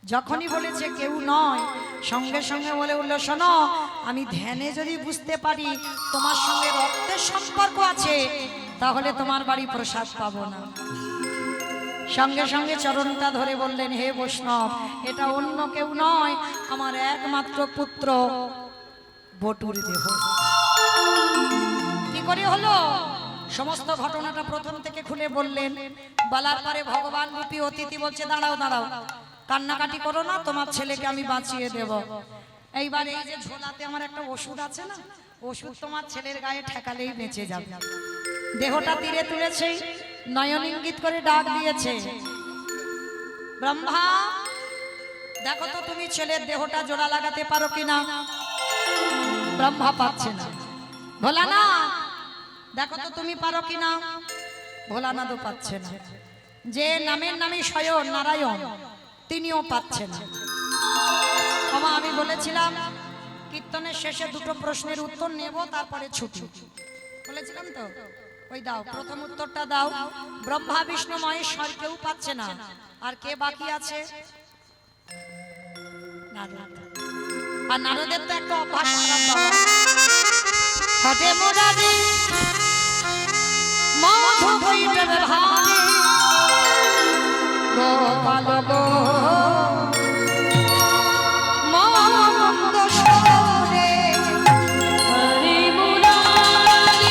যখনই বলেছে কেউ নয়, সঙ্গে সঙ্গে বলে উঠল শোনো আমি ধ্যানে যদি বুঝতে পারি তোমার সঙ্গে রক্তের সম্পর্ক আছে তাহলে তোমার বাড়ি প্রসাদ পাবো না। সঙ্গে সঙ্গে চরণটা ধরে বললেন হে বৈষ্ণব এটা অন্য কেউ নয়, আমার একমাত্র পুত্র বটুর দেহ। কি করে হলো সমস্ত ঘটনাটা প্রথম থেকে খুলে বললেন। বলার পরে ভগবান রূপী অতিথি বলছে দাঁড়াও দাঁড়াও, কান্নাকাটি করো না, তোমার ছেলেকে আমি বাঁচিয়ে দেব। এইবার এই যে ঝোলাতে আমার একটা ওষুধ আছে না, ওষুধ তোমার ছেলের গায়ে ঠেকালেই বেঁচে যাবে। দেহটা তীরে তুলেছে, নয়ন ইঙ্গিত করে ডাক দিয়েছে ব্রহ্মা দেখো তো তুমি ছেলের দেহটা জোড়া লাগাতে পারো কিনা। ব্রহ্মা পাচ্ছে না। ভোলানা দেখো তো তুমি পারো কিনা। ভোলানাথও পাচ্ছে না। যে নামের নামে স্বয়ং নারায়ণ তিনিও পাচ্ছেন না। আমা আমি বলেছিলাম কীর্তনের শেষে দুটো প্রশ্নের উত্তর নেব তারপরে ছুটি, বলেছিলাম তো ওই দাও প্রথম উত্তরটা দাও। ব্রহ্মা বিষ্ণু মহেশ্বর কেউ পাচ্ছে না, আর কে বাকি আছে? নারদ। আর নারদের তো একটা অভ্যাস খারাপ বাবা, হাটে মোরারি মধু বইতে ভাবে গোপাল গো মন্দ সরে হরি মুরারি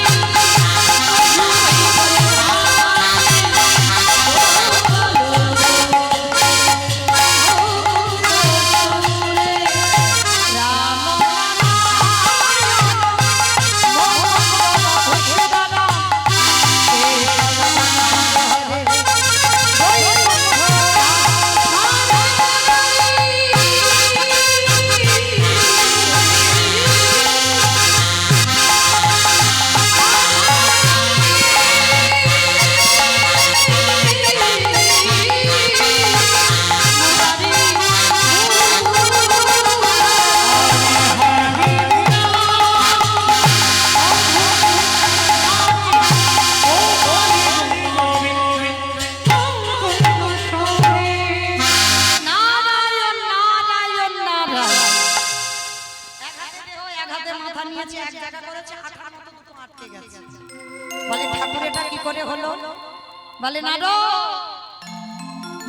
বলে না রো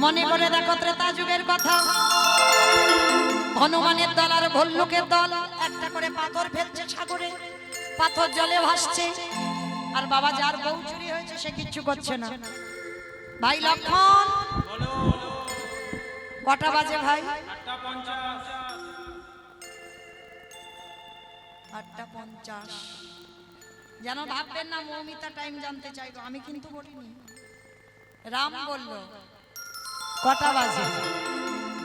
মনে করে দেখো ত্রেতা যুগের কথা। হনুমানের দল আর ভল্লুকের দল একটা করে পাথর ফেলছে সাগরে, পাথর জলে ভাসছে। আর বাবা যার বউ চুরি হয়েছে সে কিচ্ছু করছে না। ভাই লক্ষণ কটা বাজে ভাই? 8:50। যেন ভাববেন না মৌমিতা টাইম জানতে চাইলো, আমি কিন্তু বলিনি। রাম বলল কটা বাজে?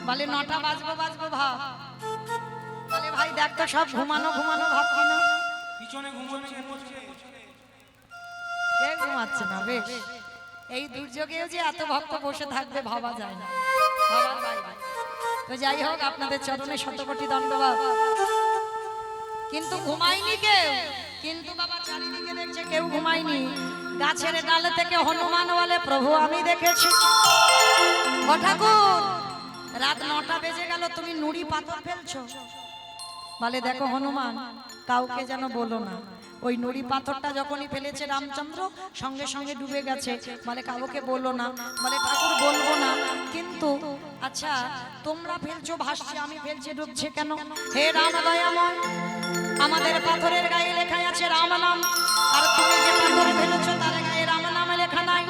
বলে 9টা বাজবো বাজবো ভাব। বলে ভাই দেখ তো সব ঘুমানো ঘুমানো ভাব কিনা। পিছনে ঘুমানো কে ঘুমাচ্ছে না? বেশ এই দুর্যোগেও যে এত ভক্ত বসে থাকবে ভাবা যায় না, ভাবার বাইরে। তো যাই হোক আপনাদের চরণে শতকোটি দণ্ডবাদ। কিন্তু ঘুমায়নি কেউ, কিন্তু বাবা চারিদিকে দেখছে কেউ ঘুমায়নি। গাছের ডালে থেকে হনুমান বলে প্রভু আমি দেখেছি ও ঠাকুর রাত 9টা বেজে গেল তুমি নুড়ি পাথর ফেলছো। বলে দেখো হনুমান কাউকে যেন বলো না। ওই নুড়ি পাথরটা যখনই ফেলেছে রামচন্দ্র সঙ্গে সঙ্গে ডুবে গেছে, বলে কাউকে বলো না, বলে ঠাকুর বলবো না। কিন্তু আচ্ছা তোমরা ফেলছো ভাসছে, আমি ফেলছি ডুবছে কেন? হে রাম দয়াময়, আমাদের পাথরের গায়ে লেখা আছে রাম নাম, আর তুমি যে পাথরে ফেলেছো তার গায়ে রাম নামে লেখা নাই।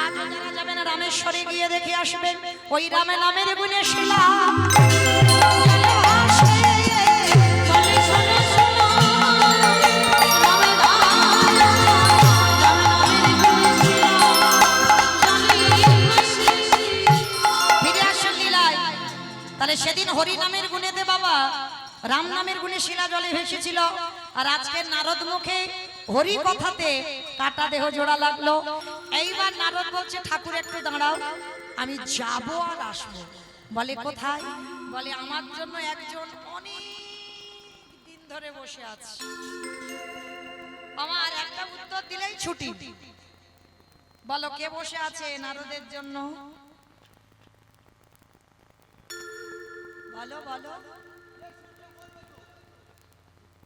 আজ যারা যাবেন রামেশ্বরে গিয়ে দেখে আসবেন, ওই রামে নামের গুণে শিলা জলে ভাসে। বলে শোনো শোনো রামে নাম, রামে নামের গুণে শিলা জলে ভাসে। ফিরে আসুন লীলায়। তাহলে সেদিন হরি নামের গুণেতে বাবা রাম নামের গুণে শিলা জলে ভেসেছিল, আর আজকের নারদ মুখে হরি কথাতে কাটা দেহ জোড়া লাগলো। এইবার নারদ বলছে ঠাকুর একটু দাঁড়াও, আমি যাব আর আসবো। বলে কোথায়? বলে আমার জন্য একজন অনেক দিন ধরে বসে আছে, আমার একটা উত্তর দিলেই ছুটি। বলো কে বসে আছে নারদের জন্য? বলো বলো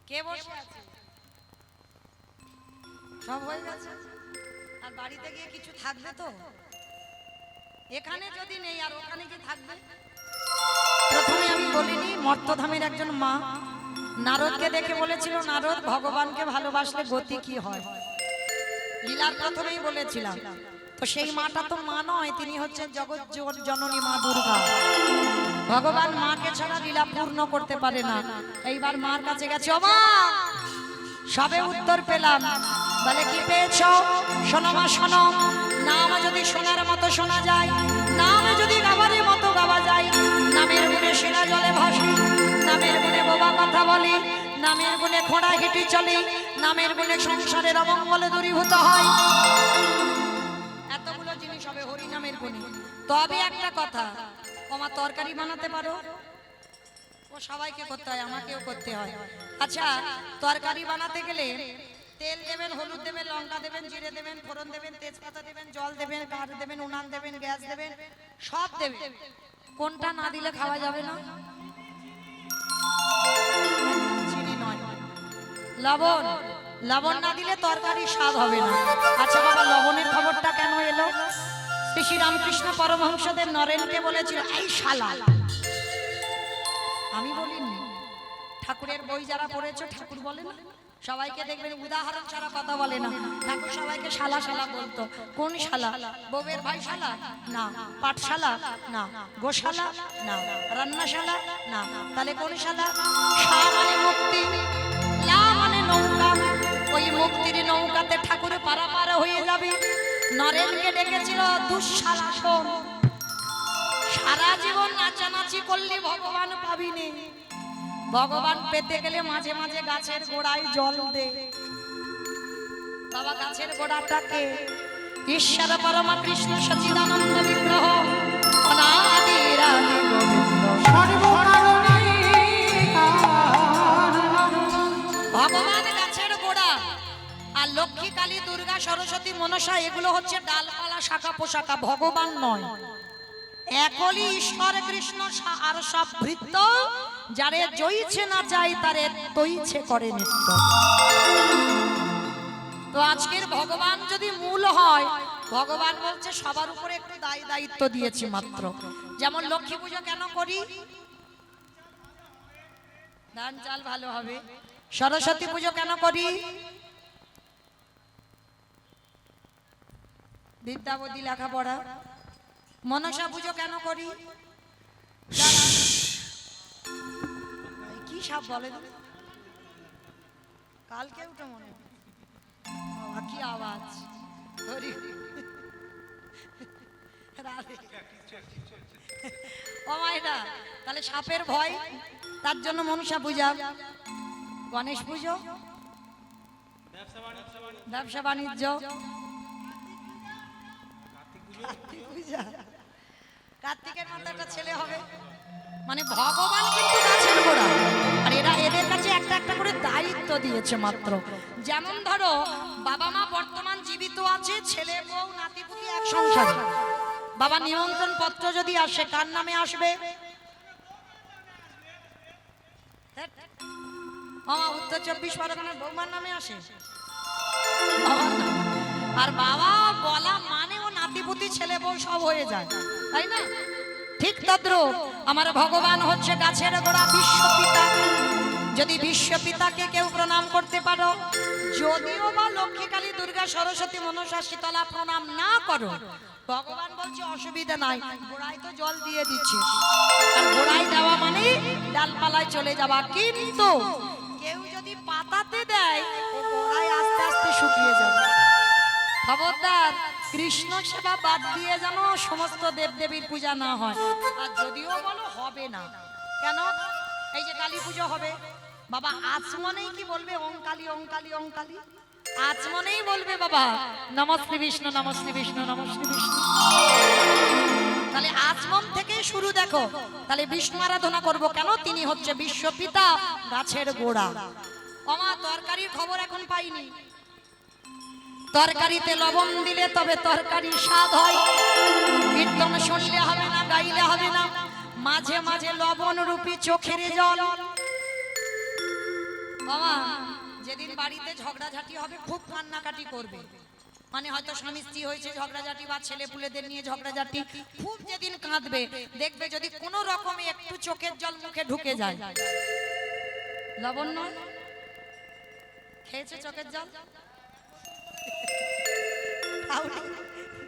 কে বসে আছে? সব হয়ে গেছে, আর বাড়িতে গিয়ে কিছু থাকবে তো? এখানে যদি নেই আর ওখানে কি থাকবে? প্রথমে আমি বলিনি মর্তধামের একজন মা নারদকে দেখে বলেছিল, নারদ ভগবানকে ভালোবাসলে গতি কি হয়? লীলার প্রথমেই বলেছিলাম। তো সেই মাটা তো মা নয়, তিনি হচ্ছেন জগৎ জননী মা দুর্গা। ভগবান মাকে ছাড়া লীলা পূর্ণ করতে পারে না। এইবার মার কাছে গেছে, ও মা সবে উত্তর পেলাম। বলে কি পেয়েছো? শোনো মা শোনো, নাম যদি শোনার মতো শোনা যায়, নাম যদি গাবারের মতো গাওয়া যায়, নামের গুণে শিলা জলে ভাসি, নামের গুণে বোবা কথা বলি, নামের গুণে খোঁড়া হেঁটে চলি, নামের গুণে সংসারের অমঙ্গলে দূরীভূত হয়। এতগুলো জিনিস হবে হরি নামের গুণে। তবে একটা কথা, ওমা তরকারি বানাতে পারো? ও সবাইকে করতে হয়, আমাকেও করতে হয়। আচ্ছা তরকারি বানাতে গেলে তেল দেবেন, হলুদ দেবেন, লঙ্কা দেবেন, জিরে দেবেন, ফোড়ন দেবেন, তেজপাতা দেবেন, জল দেবেন, কাঠ দেবেন, উনান দেবেন, গ্যাস দেবেন, সব দেবেন। কোনটা না দিলে খাওয়া যাবে না? চিনি নয়, লবণ। লবণ না দিলে তরকারি স্বাদ হবে না। আচ্ছা বাবা লবণের খবরটা কেন এলো? শ্রী রামকৃষ্ণ পরমহংসদেব নরেনকে বলেছিল, এই শালা। আমি বলিনি, ঠাকুরের বই যারা পড়েছো ঠাকুর বলে না, সবাইকে দেখবেন উদাহরণ ছাড়া কথা বলে না। ঠাকুর সবাইকে শালা শালা বলতো। কোন শালা? বউয়ের ভাই শালা না, পাঠশালা না, গোশালা না, রান্নাশালা না, তাহলে কোন শালা? শা মানে মুক্তি, লা মানে নৌকা। ওই মুক্তির নৌকাতে ঠাকুর পারাপার হয়ে যাবে। নরেনকে ডেকেছিল দুঃশালা শোন, সারা জীবন নাচানাচি করলে ভগবান পাবি নে। ভগবান পেতে গেলে মাঝে মাঝে গাছের গোড়ায় জল দে। বাবা গাছের গোড়াটাকে ঈশ্বর পরমা কৃষ্ণ সচিদানন্দ বিগ্রহ অনাদি রাধে গোবিন্দ ভগবান গাছের গোড়া। আর লক্ষ্মী কালী দুর্গা সরস্বতী মনসা এগুলো হচ্ছে ডালপালা শাখা পোশাকা, ভগবান নয়। একলি ঈশ্বর কৃষ্ণ আর সব ভৃত্য, যারে জয়ছে না চাই তারে তৈছে করে নিত্য। তো আজকের ভগবান যদি মূল হয়, ভগবান বলছে সবার উপরে একটু দায় দায়িত্ব দিয়েছি মাত্র। যেমন লক্ষ্মী পুজো কেন করি? ধান চাল ভালো হবে। সরস্বতী পুজো কেন করি? বিদ্যাবতী লেখাপড়া। মনসা পুজো কেন করি? কি সব বলে কালকে উঠে মনে কি আওয়াজ ও মাইরা। তাহলে সাপের ভয়, তার জন্য মনসা পূজা। গণেশ পুজো, ব্যবসা বাণিজ্য। কার্তিকের মতো একটা ছেলে হবে, মানে ভগবান কিন্তু গাছের গোড়া। আর এরা এদের কাছে একটা একটা করে দায়িত্ব দিয়েছে মাত্র। যেমন ধরো বাবা মা বর্তমান জীবিত আছে, ছেলে বউ নাতিপুতি এক সংসারে। বাবা নিমন্ত্রণ পত্র যদি আসে কার নামে আসবে? মামা উত্তর 24 পরগনার বৌমার নামে আসে বাবার নামে। আর বাবা বলা মানে ও নাতিপুতি ছেলে বউ সব হয়ে যায়, তাই না? ঠিক তদ্রুপ আমার ভগবান হচ্ছে গাছের গোড়া, বিশ্বপিতা। যদি বিশ্বপিতাকে কেউ প্রণাম করতে পারো, যদিও বা লক্ষ্মী, কালী, দুর্গা, সরস্বতী, মনসা, শীতলা প্রণাম না করো, ভগবান বলছে অসুবিধা নাই, গোড়ায় তো জল দিয়ে দিচ্ছি। আর গোড়ায় দেওয়া মানে ডালপালায় চলে যাওয়া। কিন্তু কেউ যদি পাতাতে দেয়, ও গোড়ায় আস্তে আস্তে শুকিয়ে যাবে। খবরদার, কৃষ্ণ সেবা বাদ দিয়ে যেন সমস্ত দেবদেবীর পূজা না হয়। আর যদিও বলো হবে না, কেন? এই যে কালী পুজো হবে, বাবা আচমনেই কি বলবে ওং কালী ওং কালী ওং কালী? আচমনেই বলবে বাবা নমঃ শ্রী বিষ্ণু নমঃ শ্রী বিষ্ণু নমঃ শ্রী বিষ্ণু। তাহলে আচমন থেকে শুরু। দেখো, তাহলে বিষ্ণু আরাধনা করব কেন? তিনি হচ্ছে বিশ্বপিতা, গাছের গোড়া। ওমা তরকারির খবর এখন পাইনি। তরকারিতে লবণ দিলে তবে তরকারি স্বাদ হয়। কীর্তন শুনলে হবে না, গাইলে হবে না, মাঝে মাঝে লবণ রূপী চোখের জল। বাবা যেদিন বাড়িতে ঝগড়াঝাটি হবে, খুব কান্নাকাটি করবে, মানে হয়তো স্বামী স্ত্রী হয়েছে ঝগড়াঝাটি, বা ছেলে পুলেদের নিয়ে ঝগড়াঝাটি, খুব যেদিন কাঁদবে, দেখবে যদি কোনো রকমে একটু চোখের জল মুখে ঢুকে যায়, লবণ নয়, খেয়েছে চোখের জল?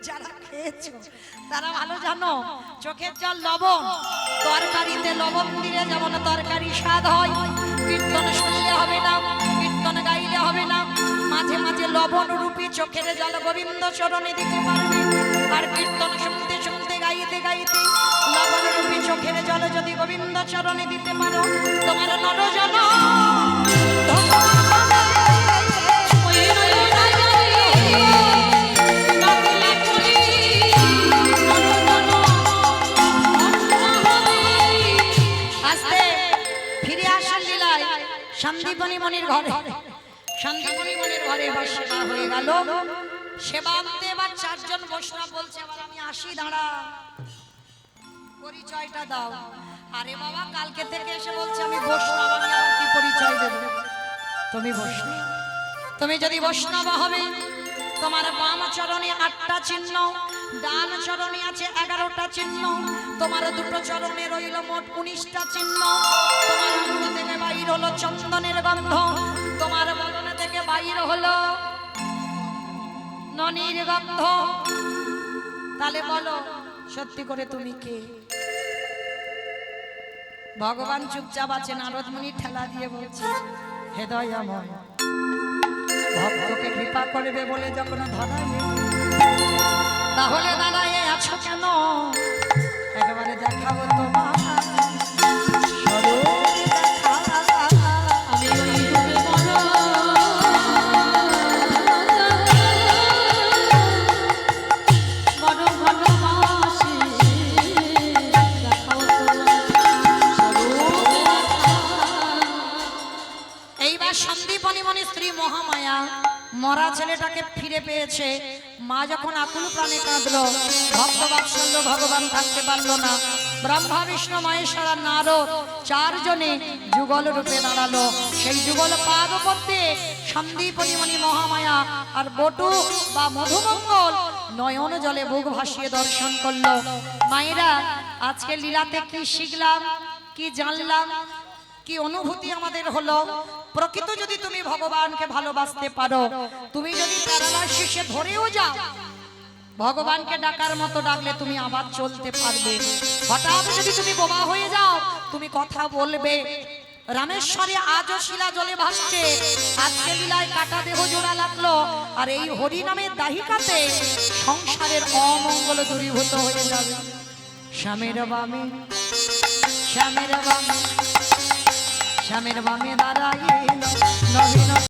যারা খেয়েছো তারা ভালো জানো, চোখের জল লবণ। তরকারিতে লবণ দিলে যেমন তরকারি স্বাদ হয়, কীর্তন শুনলে হবে না, কীর্তন গাইলে হবে না, মাঝে মাঝে লবণ রূপী চোখের জল গোবিন্দ চরণে দিতে পারবে। আর কীর্তন শুনতে শুনতে গাইতে গাইতে লবণ রূপী চোখের জল যদি গোবিন্দ চরণে দিতে পারো, তোমার নরজন সন্দীপনী মনির ঘরে, সন্দীপনী মনির ঘরে এবার সেবা হয়ে গেল। সেবান্তে এবার চারজন বৈষ্ণব বলছে, এবার আমি আসি, দাঁড়া, পরিচয়টা দাও। আরে বাবা কালকে থেকে এসে বলছে আমি বৈষ্ণব, আমি আবার কি পরিচয় দেব? তুমি বৈষ্ণব, তুমি যদি বৈষ্ণব হবে, তোমার বাম চরণে 8টা চিহ্ন, ডান চরণে আছে 11টা চিহ্ন, তোমার দুটো চরণে রইল মোট 19টা চিহ্ন। তোমার অঙ্গ থেকে বাইর হলো চন্দনের গন্ধ, তোমার বদন থেকে বাইর হলো ননির গন্ধ। তাহলে বলো সত্যি করে তুমি কে? ভগবান চুপচাপ আছে, নারদ মুনি ঠেলা দিয়ে বলছে, হে দয়াময়, ভক্তকে কৃপা করবে বলে যখন ধরায়, তাহলে দাঁড়ায় আছো কেন? একেবারে দেখাবো তোমার মরা ছেলেটাকে ফিরে পেয়েছে। মা যখন আকুল প্রাণে কাঁদলো, ভক্ত বাৎসল্য ভগবান থাকতে পারলো না। ব্রহ্মা বিষ্ণু মহেশ্বর নারদ চারজনে যুগল রূপে দাঁড়ালো। সেই যুগল পাদ পদ্মে সন্দীপনী মণি মহামায়া আর বটু বা মধুমঙ্গল নয়ন জলে বুক ভাসিয়ে দর্শন করলো। মায়েরা আজকে লীলাতে কি শিখলাম, কি জানলাম, কি অনুভূতি আমাদের হলো? প্রকৃত যদি তুমি ভগবানকে ভালোবাসতে পারো, তুমি যদি প্যারালাইসিসে ধরেও যাও, ভগবানকে ডাকার মতো ডাকলে তুমি আবার চলতে পারবে। হঠাৎ যদি তুমি বোবা হয়ে যাও, তুমি কথা বলবে। রামেশ্বরে আজও শিলা জলে ভাসছে, আজকে লীলায় কাটা দেহ জোড়া লাগলো, আর এই হরি নামের দাহিকাতে সংসারের অমঙ্গল দূরীভূত হয়ে যাবে। স্বামীর বামে, স্বামীর বামে, স্বামীর বামে দাঁড়াইল নবীন।